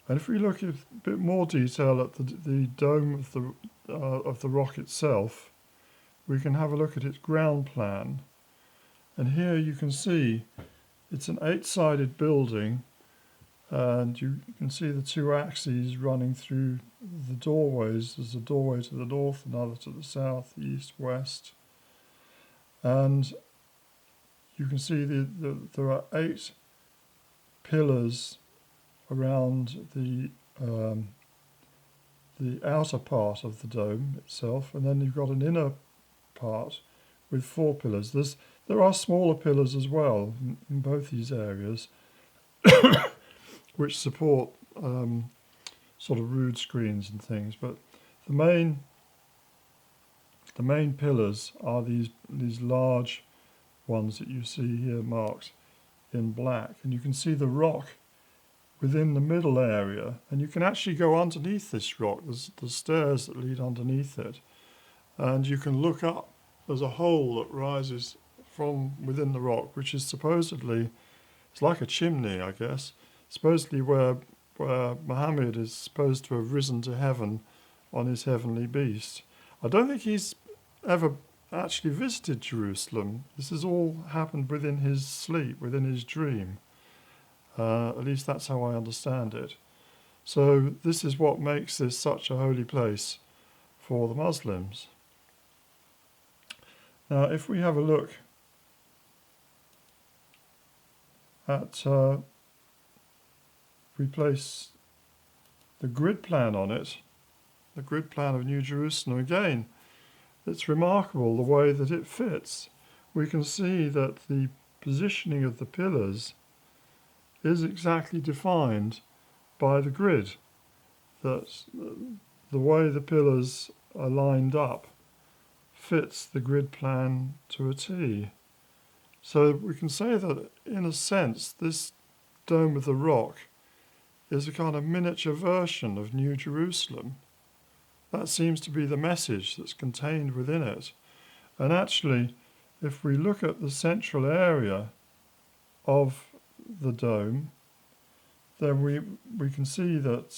S1: And if we look at a bit more detail at the dome of the rock itself, we can have a look at its ground plan. And here you can see it's an 8-sided building, and you can see the two axes running through the doorways. There's a doorway to the north, another to the south, east, west. And you can see there are 8 pillars around the outer part of the dome itself, and then you've got an inner part with 4 pillars. There are smaller pillars as well in both these areas, which support sort of rood screens and things. But the main pillars are these large ones that you see here marked in black. And you can see the rock within the middle area, and you can actually go underneath this rock. There's the stairs that lead underneath it, and you can look up. There's a hole that rises from within the rock, which is supposedly, it's like a chimney, I guess, supposedly where Muhammad is supposed to have risen to heaven on his heavenly beast. I don't think he's ever actually visited Jerusalem. This has all happened within his sleep, within his dream. At least that's how I understand it. So this is what makes this such a holy place for the Muslims. Now, if we have a look at, we place the grid plan on it, the grid plan of New Jerusalem. Again, it's remarkable the way that it fits. We can see that the positioning of the pillars is exactly defined by the grid, that the way the pillars are lined up fits the grid plan to a T. So we can say that, in a sense, this Dome of the Rock is a kind of miniature version of New Jerusalem. That seems to be the message that's contained within it. And actually, if we look at the central area of the dome, then we can see that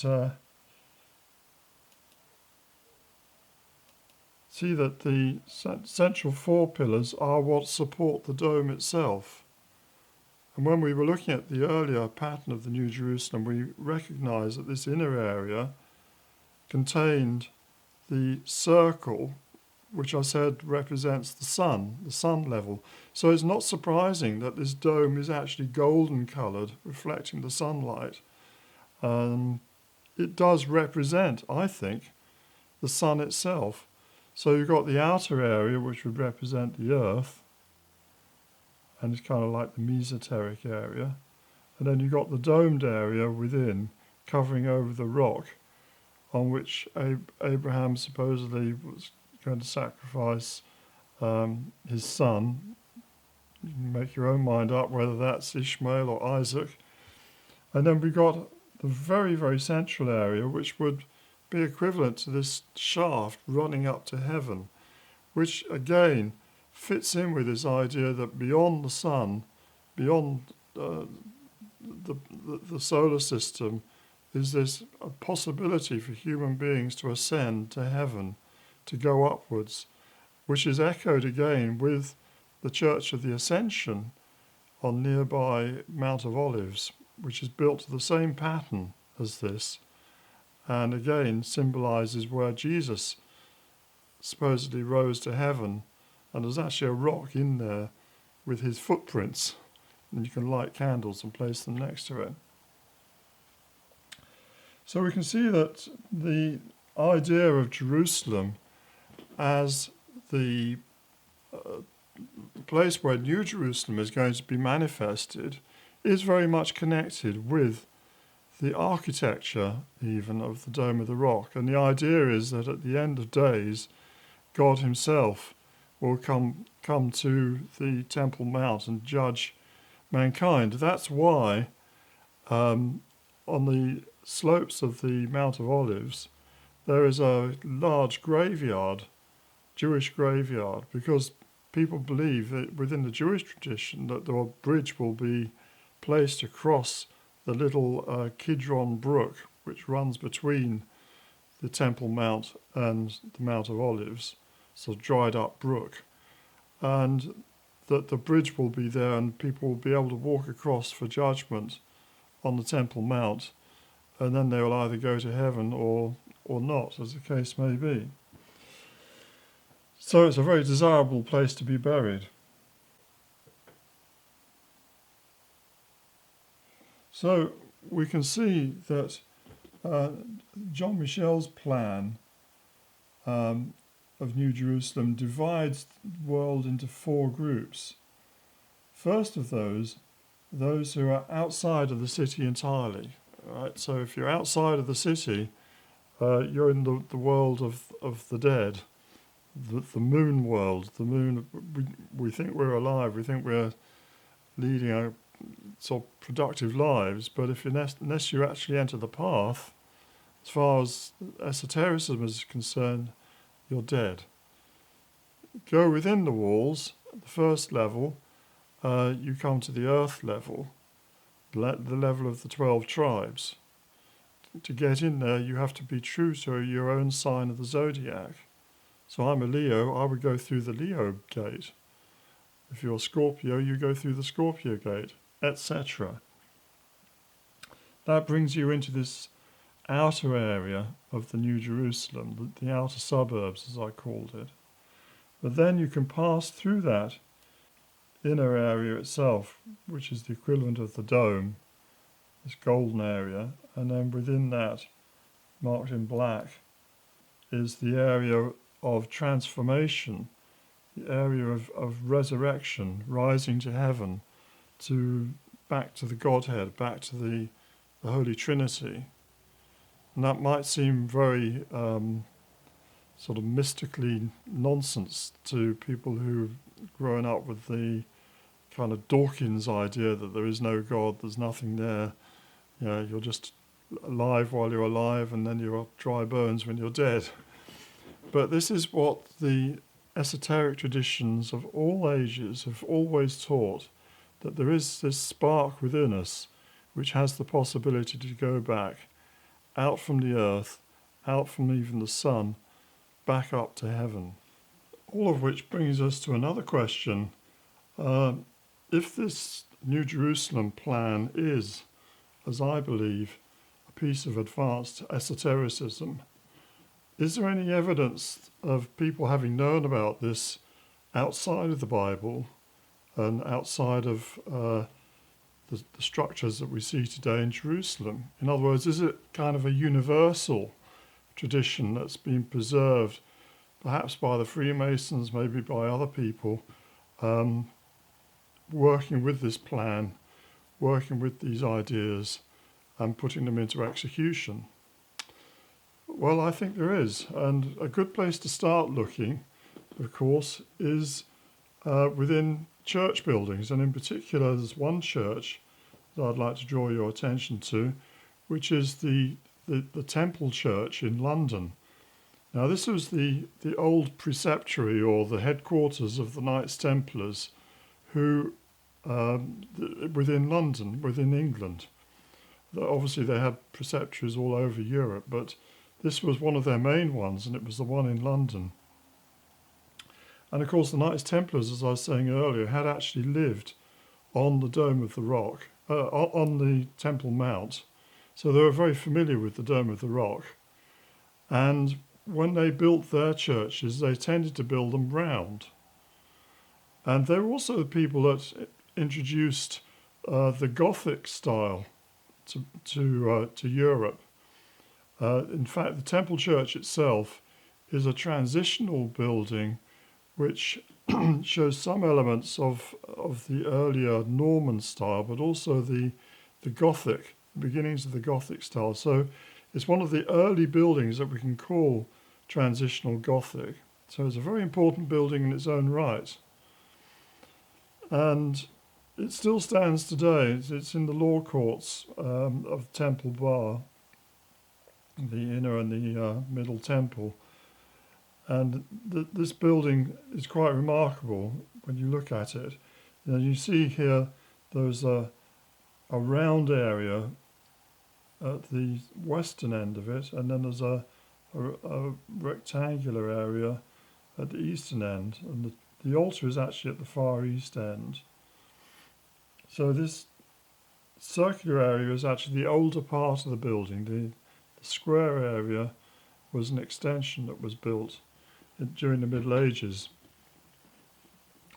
S1: the central four pillars are what support the dome itself. And when we were looking at the earlier pattern of the New Jerusalem, we recognise that this inner area contained the circle, which I said represents the sun level. So it's not surprising that this dome is actually golden coloured, reflecting the sunlight. It does represent, I think, the sun itself. So you've got the outer area, which would represent the earth, and it's kind of like the mesoteric area. And then you've got the domed area within, covering over the rock, on which Abraham supposedly was going to sacrifice his son. You can make your own mind up whether that's Ishmael or Isaac. And then we got the very, very central area, which would be equivalent to this shaft running up to heaven, which again fits in with this idea that beyond the sun, beyond the solar system, is this a possibility for human beings to ascend to heaven, to go upwards, which is echoed again with the Church of the Ascension on nearby Mount of Olives, which is built to the same pattern as this, and again symbolises where Jesus supposedly rose to heaven, and there's actually a rock in there with his footprints, and you can light candles and place them next to it. So we can see that the idea of Jerusalem as the place where New Jerusalem is going to be manifested is very much connected with the architecture even of the Dome of the Rock. And the idea is that at the end of days, God himself will come to the Temple Mount and judge mankind. That's why on the slopes of the Mount of Olives there is a large graveyard, Jewish graveyard, because people believe that within the Jewish tradition that the bridge will be placed across the little Kidron Brook, which runs between the Temple Mount and the Mount of Olives, so dried up brook, and that the bridge will be there and people will be able to walk across for judgment on the Temple Mount, and then they will either go to heaven or not, as the case may be. So it's a very desirable place to be buried. So we can see that John Michel's plan of New Jerusalem divides the world into four groups. First of those who are outside of the city entirely. Right? So if you're outside of the city, you're in the world of the dead, the moon world. The moon, we think we're alive, we think we're leading a sort of productive lives, but unless you actually enter the path, as far as esotericism is concerned, you're dead. Go within the walls, the first level, you come to the earth level, the level of the 12 tribes. To get in there, you have to be true to your own sign of the zodiac. So I'm a Leo, I would go through the Leo gate. If you're Scorpio, you go through the Scorpio gate, etc. That brings you into this outer area of the New Jerusalem, the outer suburbs, as I called it. But then you can pass through that inner area itself, which is the equivalent of the dome, this golden area, and then within that, marked in black, is the area of transformation, the area of resurrection, rising to heaven, back to the Godhead, back to the Holy Trinity. And that might seem very sort of mystically nonsense to people who've grown up with the kind of Dawkins idea that there is no God, there's nothing there. You know, you're just alive while you're alive, and then you're dry bones when you're dead. But this is what the esoteric traditions of all ages have always taught, that there is this spark within us which has the possibility to go back out from the earth, out from even the sun, back up to heaven. All of which brings us to another question. If this New Jerusalem plan is, as I believe, a piece of advanced esotericism, is there any evidence of people having known about this outside of the Bible and outside of the structures that we see today in Jerusalem? In other words, is it kind of a universal tradition that's been preserved, perhaps by the Freemasons, maybe by other people, working with this plan, working with these ideas and putting them into execution? Well, I think there is, and a good place to start looking, of course, is within church buildings, and in particular there's one church that I'd like to draw your attention to, which is the Temple Church in London. Now, this was the old preceptory, or the headquarters of the Knights Templars, who within London, within England. Obviously they had preceptories all over Europe, but this was one of their main ones, and it was the one in London. And of course the Knights Templars, as I was saying earlier, had actually lived on the Dome of the Rock, on the Temple Mount. So they were very familiar with the Dome of the Rock. And when they built their churches, they tended to build them round. And they were also the people that introduced the Gothic style to Europe. In fact, the Temple Church itself is a transitional building which shows some elements of the earlier Norman style, but also the Gothic, beginnings of the Gothic style. So it's one of the early buildings that we can call transitional Gothic. So it's a very important building in its own right. And it still stands today. It's in the law courts of Temple Bar, the inner and the middle temple. And this building is quite remarkable when you look at it. You know, you see here there's a round area at the western end of it, and then there's a rectangular area at the eastern end, and the altar is actually at the far east end. So this circular area is actually the older part of the building. The square area was an extension that was built during the Middle Ages.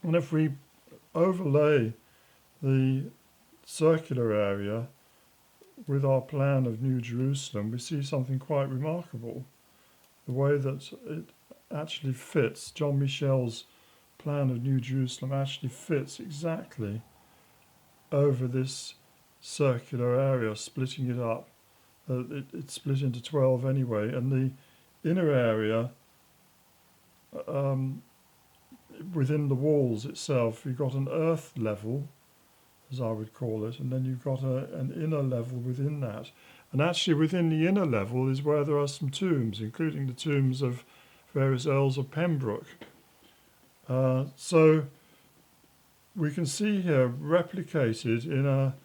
S1: And if we overlay the circular area with our plan of New Jerusalem, we see something quite remarkable. The way that it actually fits, John Michel's plan of New Jerusalem actually fits exactly over this circular area, splitting it up. It's split into 12 anyway, and the inner area within the walls itself. You've got an earth level, as I would call it, and then you've got an inner level within that. And actually within the inner level is where there are some tombs, including the tombs of various Earls of Pembroke. So we can see here replicated in a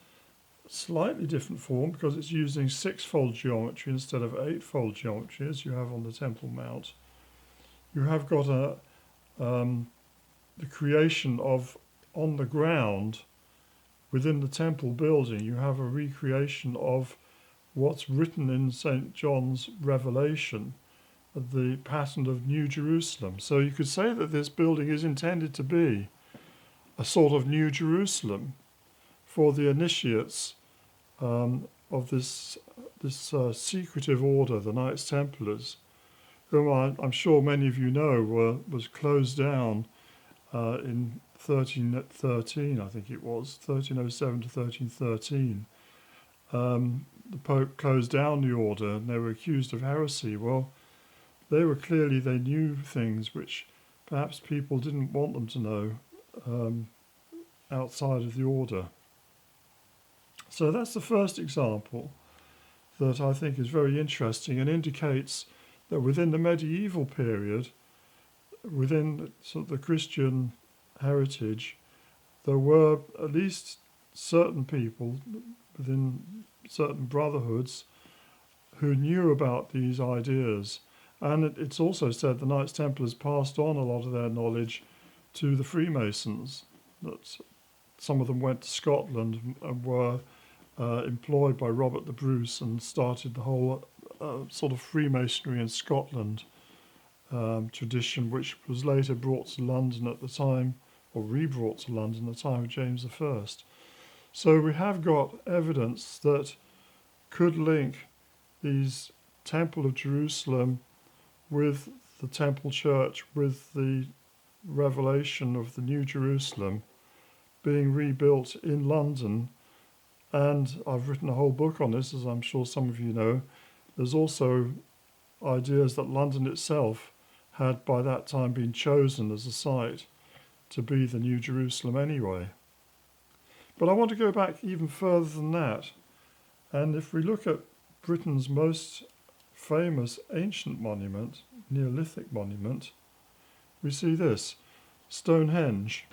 S1: slightly different form, because it's using six-fold geometry instead of eight-fold geometry as you have on the Temple Mount. You have got the creation of, on the ground within the temple building, you have a recreation of what's written in St. John's Revelation, the pattern of New Jerusalem. So you could say that this building is intended to be a sort of New Jerusalem for the initiates of this secretive order, the Knights Templars, whom I'm sure many of you know was closed down in 1313, I think it was, 1307 to 1313. The Pope closed down the order and they were accused of heresy. Well, they knew things which perhaps people didn't want them to know outside of the order. So that's the first example that I think is very interesting and indicates that within the medieval period, within sort of the Christian heritage, there were at least certain people within certain brotherhoods who knew about these ideas. And it's also said the Knights Templars passed on a lot of their knowledge to the Freemasons, that some of them went to Scotland and were employed by Robert the Bruce and started the whole sort of Freemasonry in Scotland tradition, which was later brought to London at the time, or re-brought to London at the time of James I. So we have got evidence that could link these Temple of Jerusalem with the Temple Church, with the revelation of the New Jerusalem being rebuilt in London. And I've written a whole book on this, as I'm sure some of you know. There's also ideas that London itself had by that time been chosen as a site to be the New Jerusalem anyway. But I want to go back even further than that. And if we look at Britain's most famous ancient monument, Neolithic monument, we see this, Stonehenge.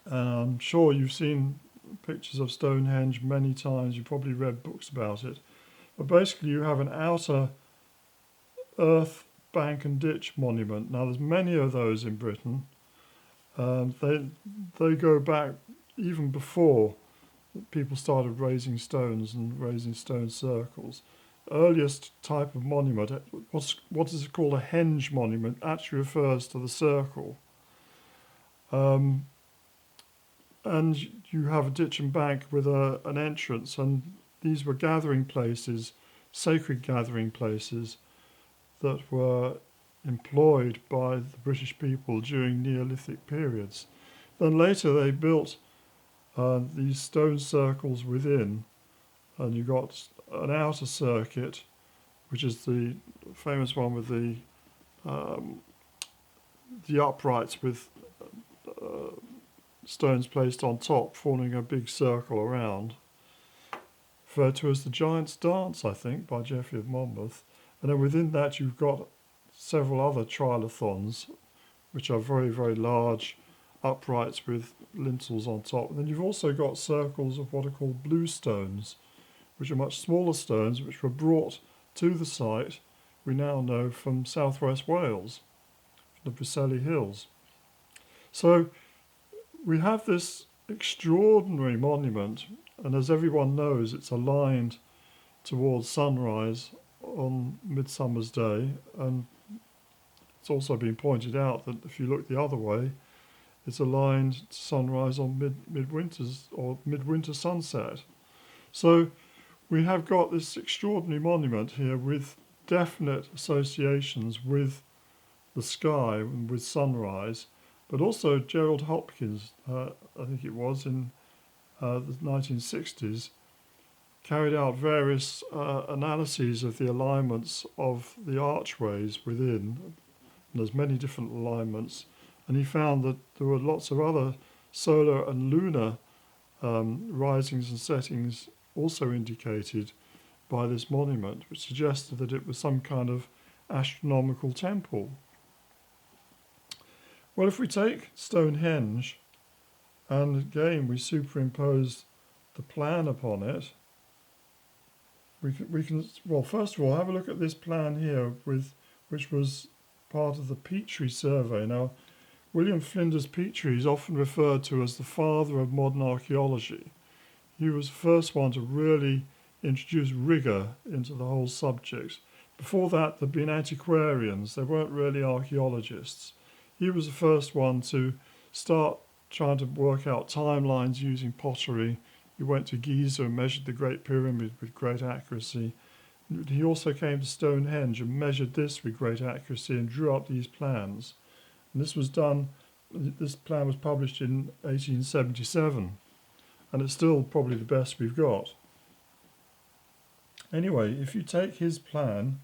S1: And I'm sure you've seen pictures of Stonehenge many times. You've probably read books about it. But basically you have an outer earth, bank and ditch monument. Now there's many of those in Britain. They go back even before people started raising stones and raising stone circles. Earliest type of monument, what is called a henge monument, actually refers to the circle. And you have a ditch and bank with an entrance, and these were gathering places, sacred gathering places that were employed by the British people during Neolithic periods. Then later they built these stone circles within, and you got an outer circuit, which is the famous one with the uprights with stones placed on top, forming a big circle around, referred to as the Giant's Dance, I think, by Geoffrey of Monmouth. And then within that you've got several other trilithons, which are very, very large uprights with lintels on top. And then you've also got circles of what are called blue stones, which are much smaller stones, which were brought to the site, we now know, from southwest Wales, the Preseli Hills. So we have this extraordinary monument, and as everyone knows, it's aligned towards sunrise on Midsummer's Day, and it's also been pointed out that if you look the other way, it's aligned to sunrise on midwinter sunset. So we have got this extraordinary monument here with definite associations with the sky and with sunrise, but also Gerald Hopkins, I think it was, in the 1960s, carried out various analyses of the alignments of the archways within, And there's many different alignments. And he found that there were lots of other solar and lunar risings and settings also indicated by this monument, which suggested that it was some kind of astronomical temple. Well, if we take Stonehenge and again we superimpose the plan upon it, we can well, first of all, have a look at this plan here, which was part of the Petrie survey. Now, William Flinders Petrie is often referred to as the father of modern archaeology. He was the first one to really introduce rigour into the whole subject. Before that, there'd been antiquarians. They weren't really archaeologists. He was the first one to start trying to work out timelines using pottery. He went to Giza and measured the Great Pyramid with great accuracy. He also came to Stonehenge and measured this with great accuracy and drew up these plans. And this plan was published in 1877, and it's still probably the best we've got. Anyway, if you take his plan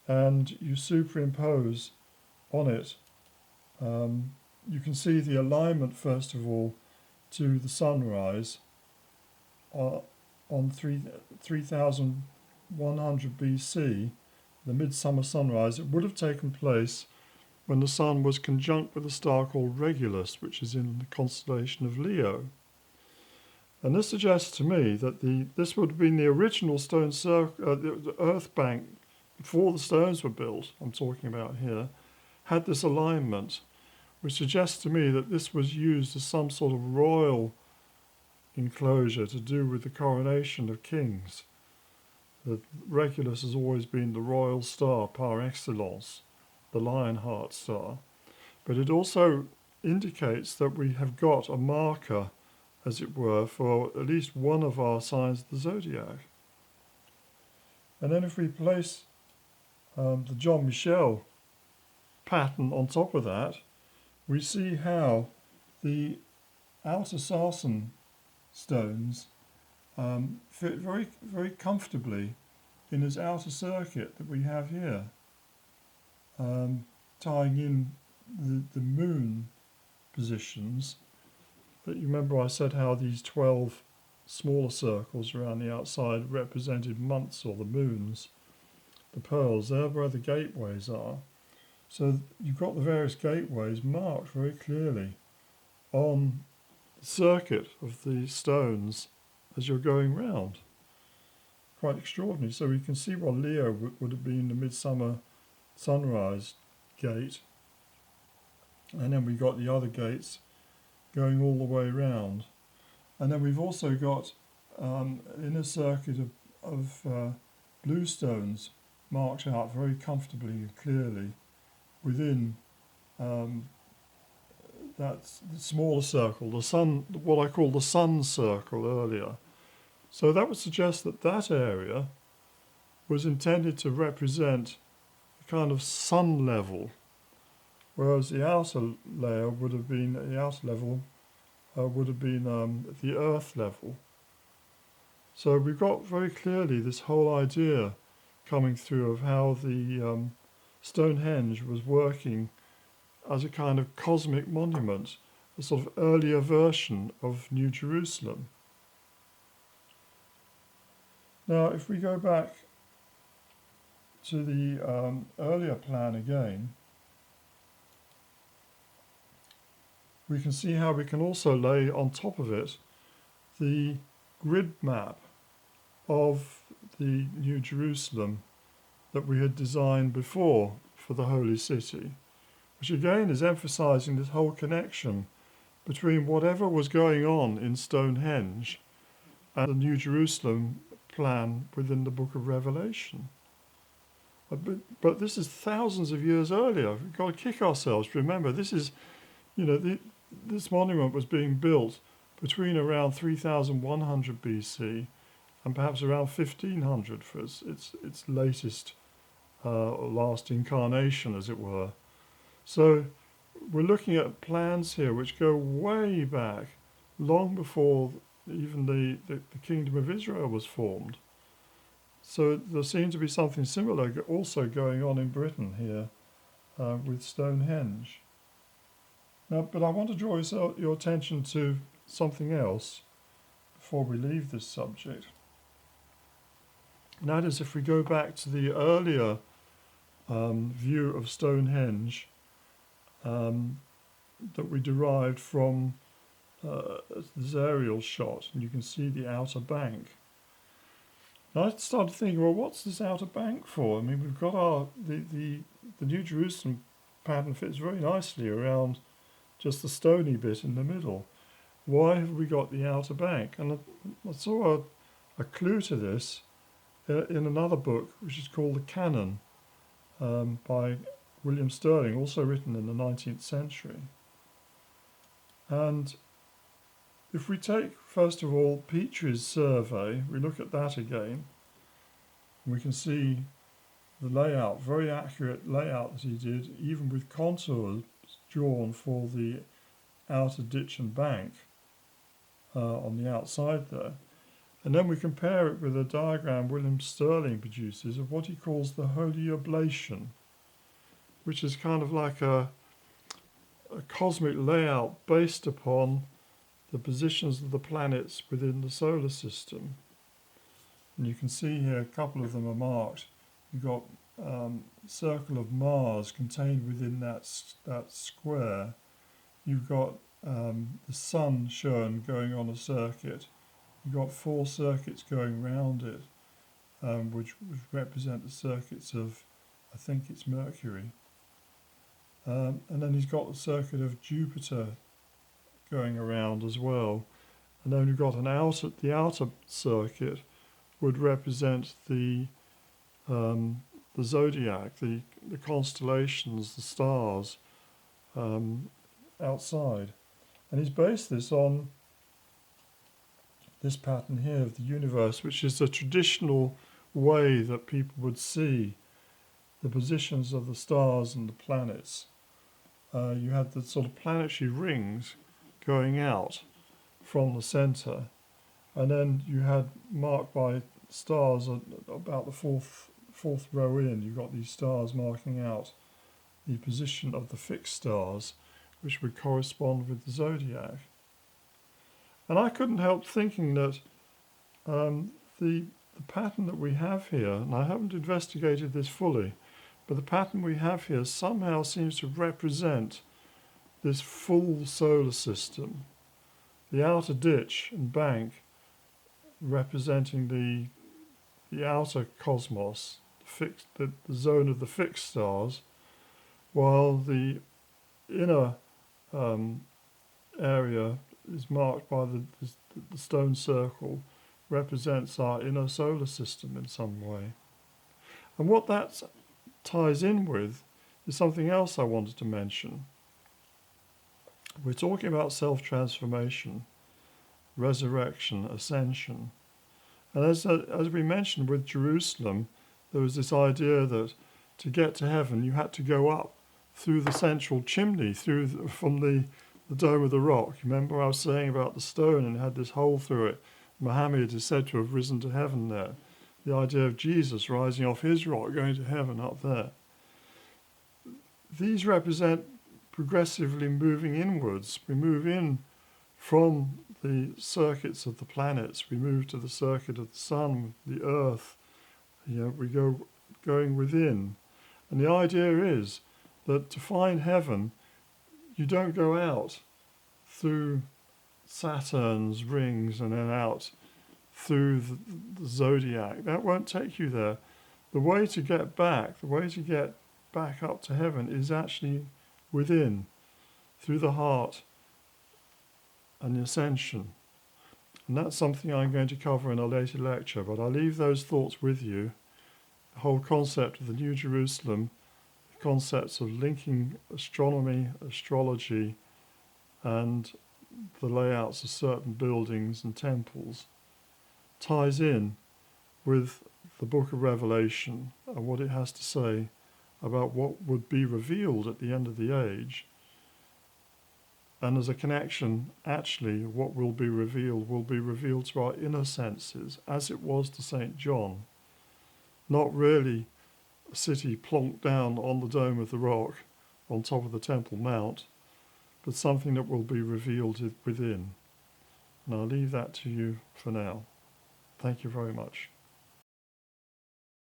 S1: and you superimpose on it, you can see the alignment, first of all, to the sunrise on 3100 BC, the midsummer sunrise. It would have taken place when the sun was conjunct with a star called Regulus, which is in the constellation of Leo. And this suggests to me that this would have been the original stone circle, the earth bank, before the stones were built, I'm talking about here, had this alignment, which suggests to me that this was used as some sort of royal enclosure to do with the coronation of kings. That Regulus has always been the royal star par excellence, the Lionheart star. But it also indicates that we have got a marker, as it were, for at least one of our signs of the zodiac. And then if we place the John Michel pattern on top of that, we see how the outer sarsen stones fit very, very comfortably in this outer circuit that we have here, tying in the moon positions. But you remember I said how these 12 smaller circles around the outside represented months or the moons. The pearls, they're where the gateways are. So you've got the various gateways marked very clearly on the circuit of the stones as you're going round. Quite extraordinary. So we can see what Leo would have been the midsummer sunrise gate. And then we've got the other gates going all the way round. And then we've also got an inner circuit of blue stones marked out very comfortably and clearly within that smaller circle, the sun, what I call the sun circle earlier. So that would suggest that that area was intended to represent a kind of sun level, whereas the outer layer would have been, the outer level would have been the earth level. So we've got very clearly this whole idea coming through of how the Stonehenge was working as a kind of cosmic monument, a sort of earlier version of New Jerusalem. Now, if we go back to the earlier plan again, we can see how we can also lay on top of it the grid map of the New Jerusalem that we had designed before for the Holy City, which again is emphasizing this whole connection between whatever was going on in Stonehenge and the New Jerusalem plan within the book of Revelation. But this is thousands of years earlier. We've got to kick ourselves. Remember, this is, this monument was being built between around 3100 BC and perhaps around 1500 for its latest last incarnation, as it were. So we're looking at plans here which go way back, long before even the Kingdom of Israel was formed. So there seems to be something similar also going on in Britain here with Stonehenge. Now, but I want to draw your attention to something else before we leave this subject. And that is, if we go back to the earlier view of Stonehenge that we derived from this aerial shot, and you can see the outer bank. And I started thinking, well, what's this outer bank for? I mean, we've got the New Jerusalem pattern fits very nicely around just the stony bit in the middle. Why have we got the outer bank? And I saw a clue to this in another book, which is called The Canon, by William Sterling, also written in the 19th century. And if we take, first of all, Petrie's survey, we look at that again, we can see the layout, very accurate layout that he did, even with contours drawn for the outer ditch and bank on the outside there. And then we compare it with a diagram William Sterling produces of what he calls the Holy Oblation, which is kind of like a cosmic layout based upon the positions of the planets within the solar system. And you can see here a couple of them are marked. You've got circle of Mars contained within that square. You've got the Sun shown going on a circuit. You've got 4 circuits going round it, which represent the circuits of, I think it's Mercury. And then he's got the circuit of Jupiter going around as well. And then you've got the outer circuit would represent the zodiac, the constellations, the stars outside. And he's based this on this pattern here of the universe, which is the traditional way that people would see the positions of the stars and the planets. You had the sort of planetary rings going out from the centre, and then you had marked by stars about the fourth row in. You've got these stars marking out the position of the fixed stars, which would correspond with the zodiac. And I couldn't help thinking that the pattern that we have here, and I haven't investigated this fully, but the pattern we have here somehow seems to represent this full solar system. The outer ditch and bank representing the outer cosmos, the zone of the fixed stars, while the inner area is marked by the stone circle, represents our inner solar system in some way. And what that ties in with is something else I wanted to mention. We're talking about self-transformation, resurrection, ascension. And as we mentioned with Jerusalem, there was this idea that to get to heaven you had to go up through the central chimney, from the Dome of the Rock. Remember I was saying about the stone and it had this hole through it. Muhammad is said to have risen to heaven there. The idea of Jesus rising off his rock, going to heaven up there. These represent progressively moving inwards. We move in from the circuits of the planets. We move to the circuit of the sun, the earth. We going within. And the idea is that to find heaven, you don't go out through Saturn's rings and then out through the zodiac. That won't take you there. The way to get back up to heaven is actually within, through the heart and the ascension. And that's something I'm going to cover in a later lecture, but I'll leave those thoughts with you. The whole concept of the New Jerusalem, the concepts of linking astronomy, astrology, and the layouts of certain buildings and temples ties in with the book of Revelation and what it has to say about what would be revealed at the end of the age. And as a connection, actually, what will be revealed to our inner senses, as it was to St. John. Not really city plonked down on the dome of the rock on top of the Temple Mount, but something that will be revealed within. And I'll leave that to you for now. Thank you very much.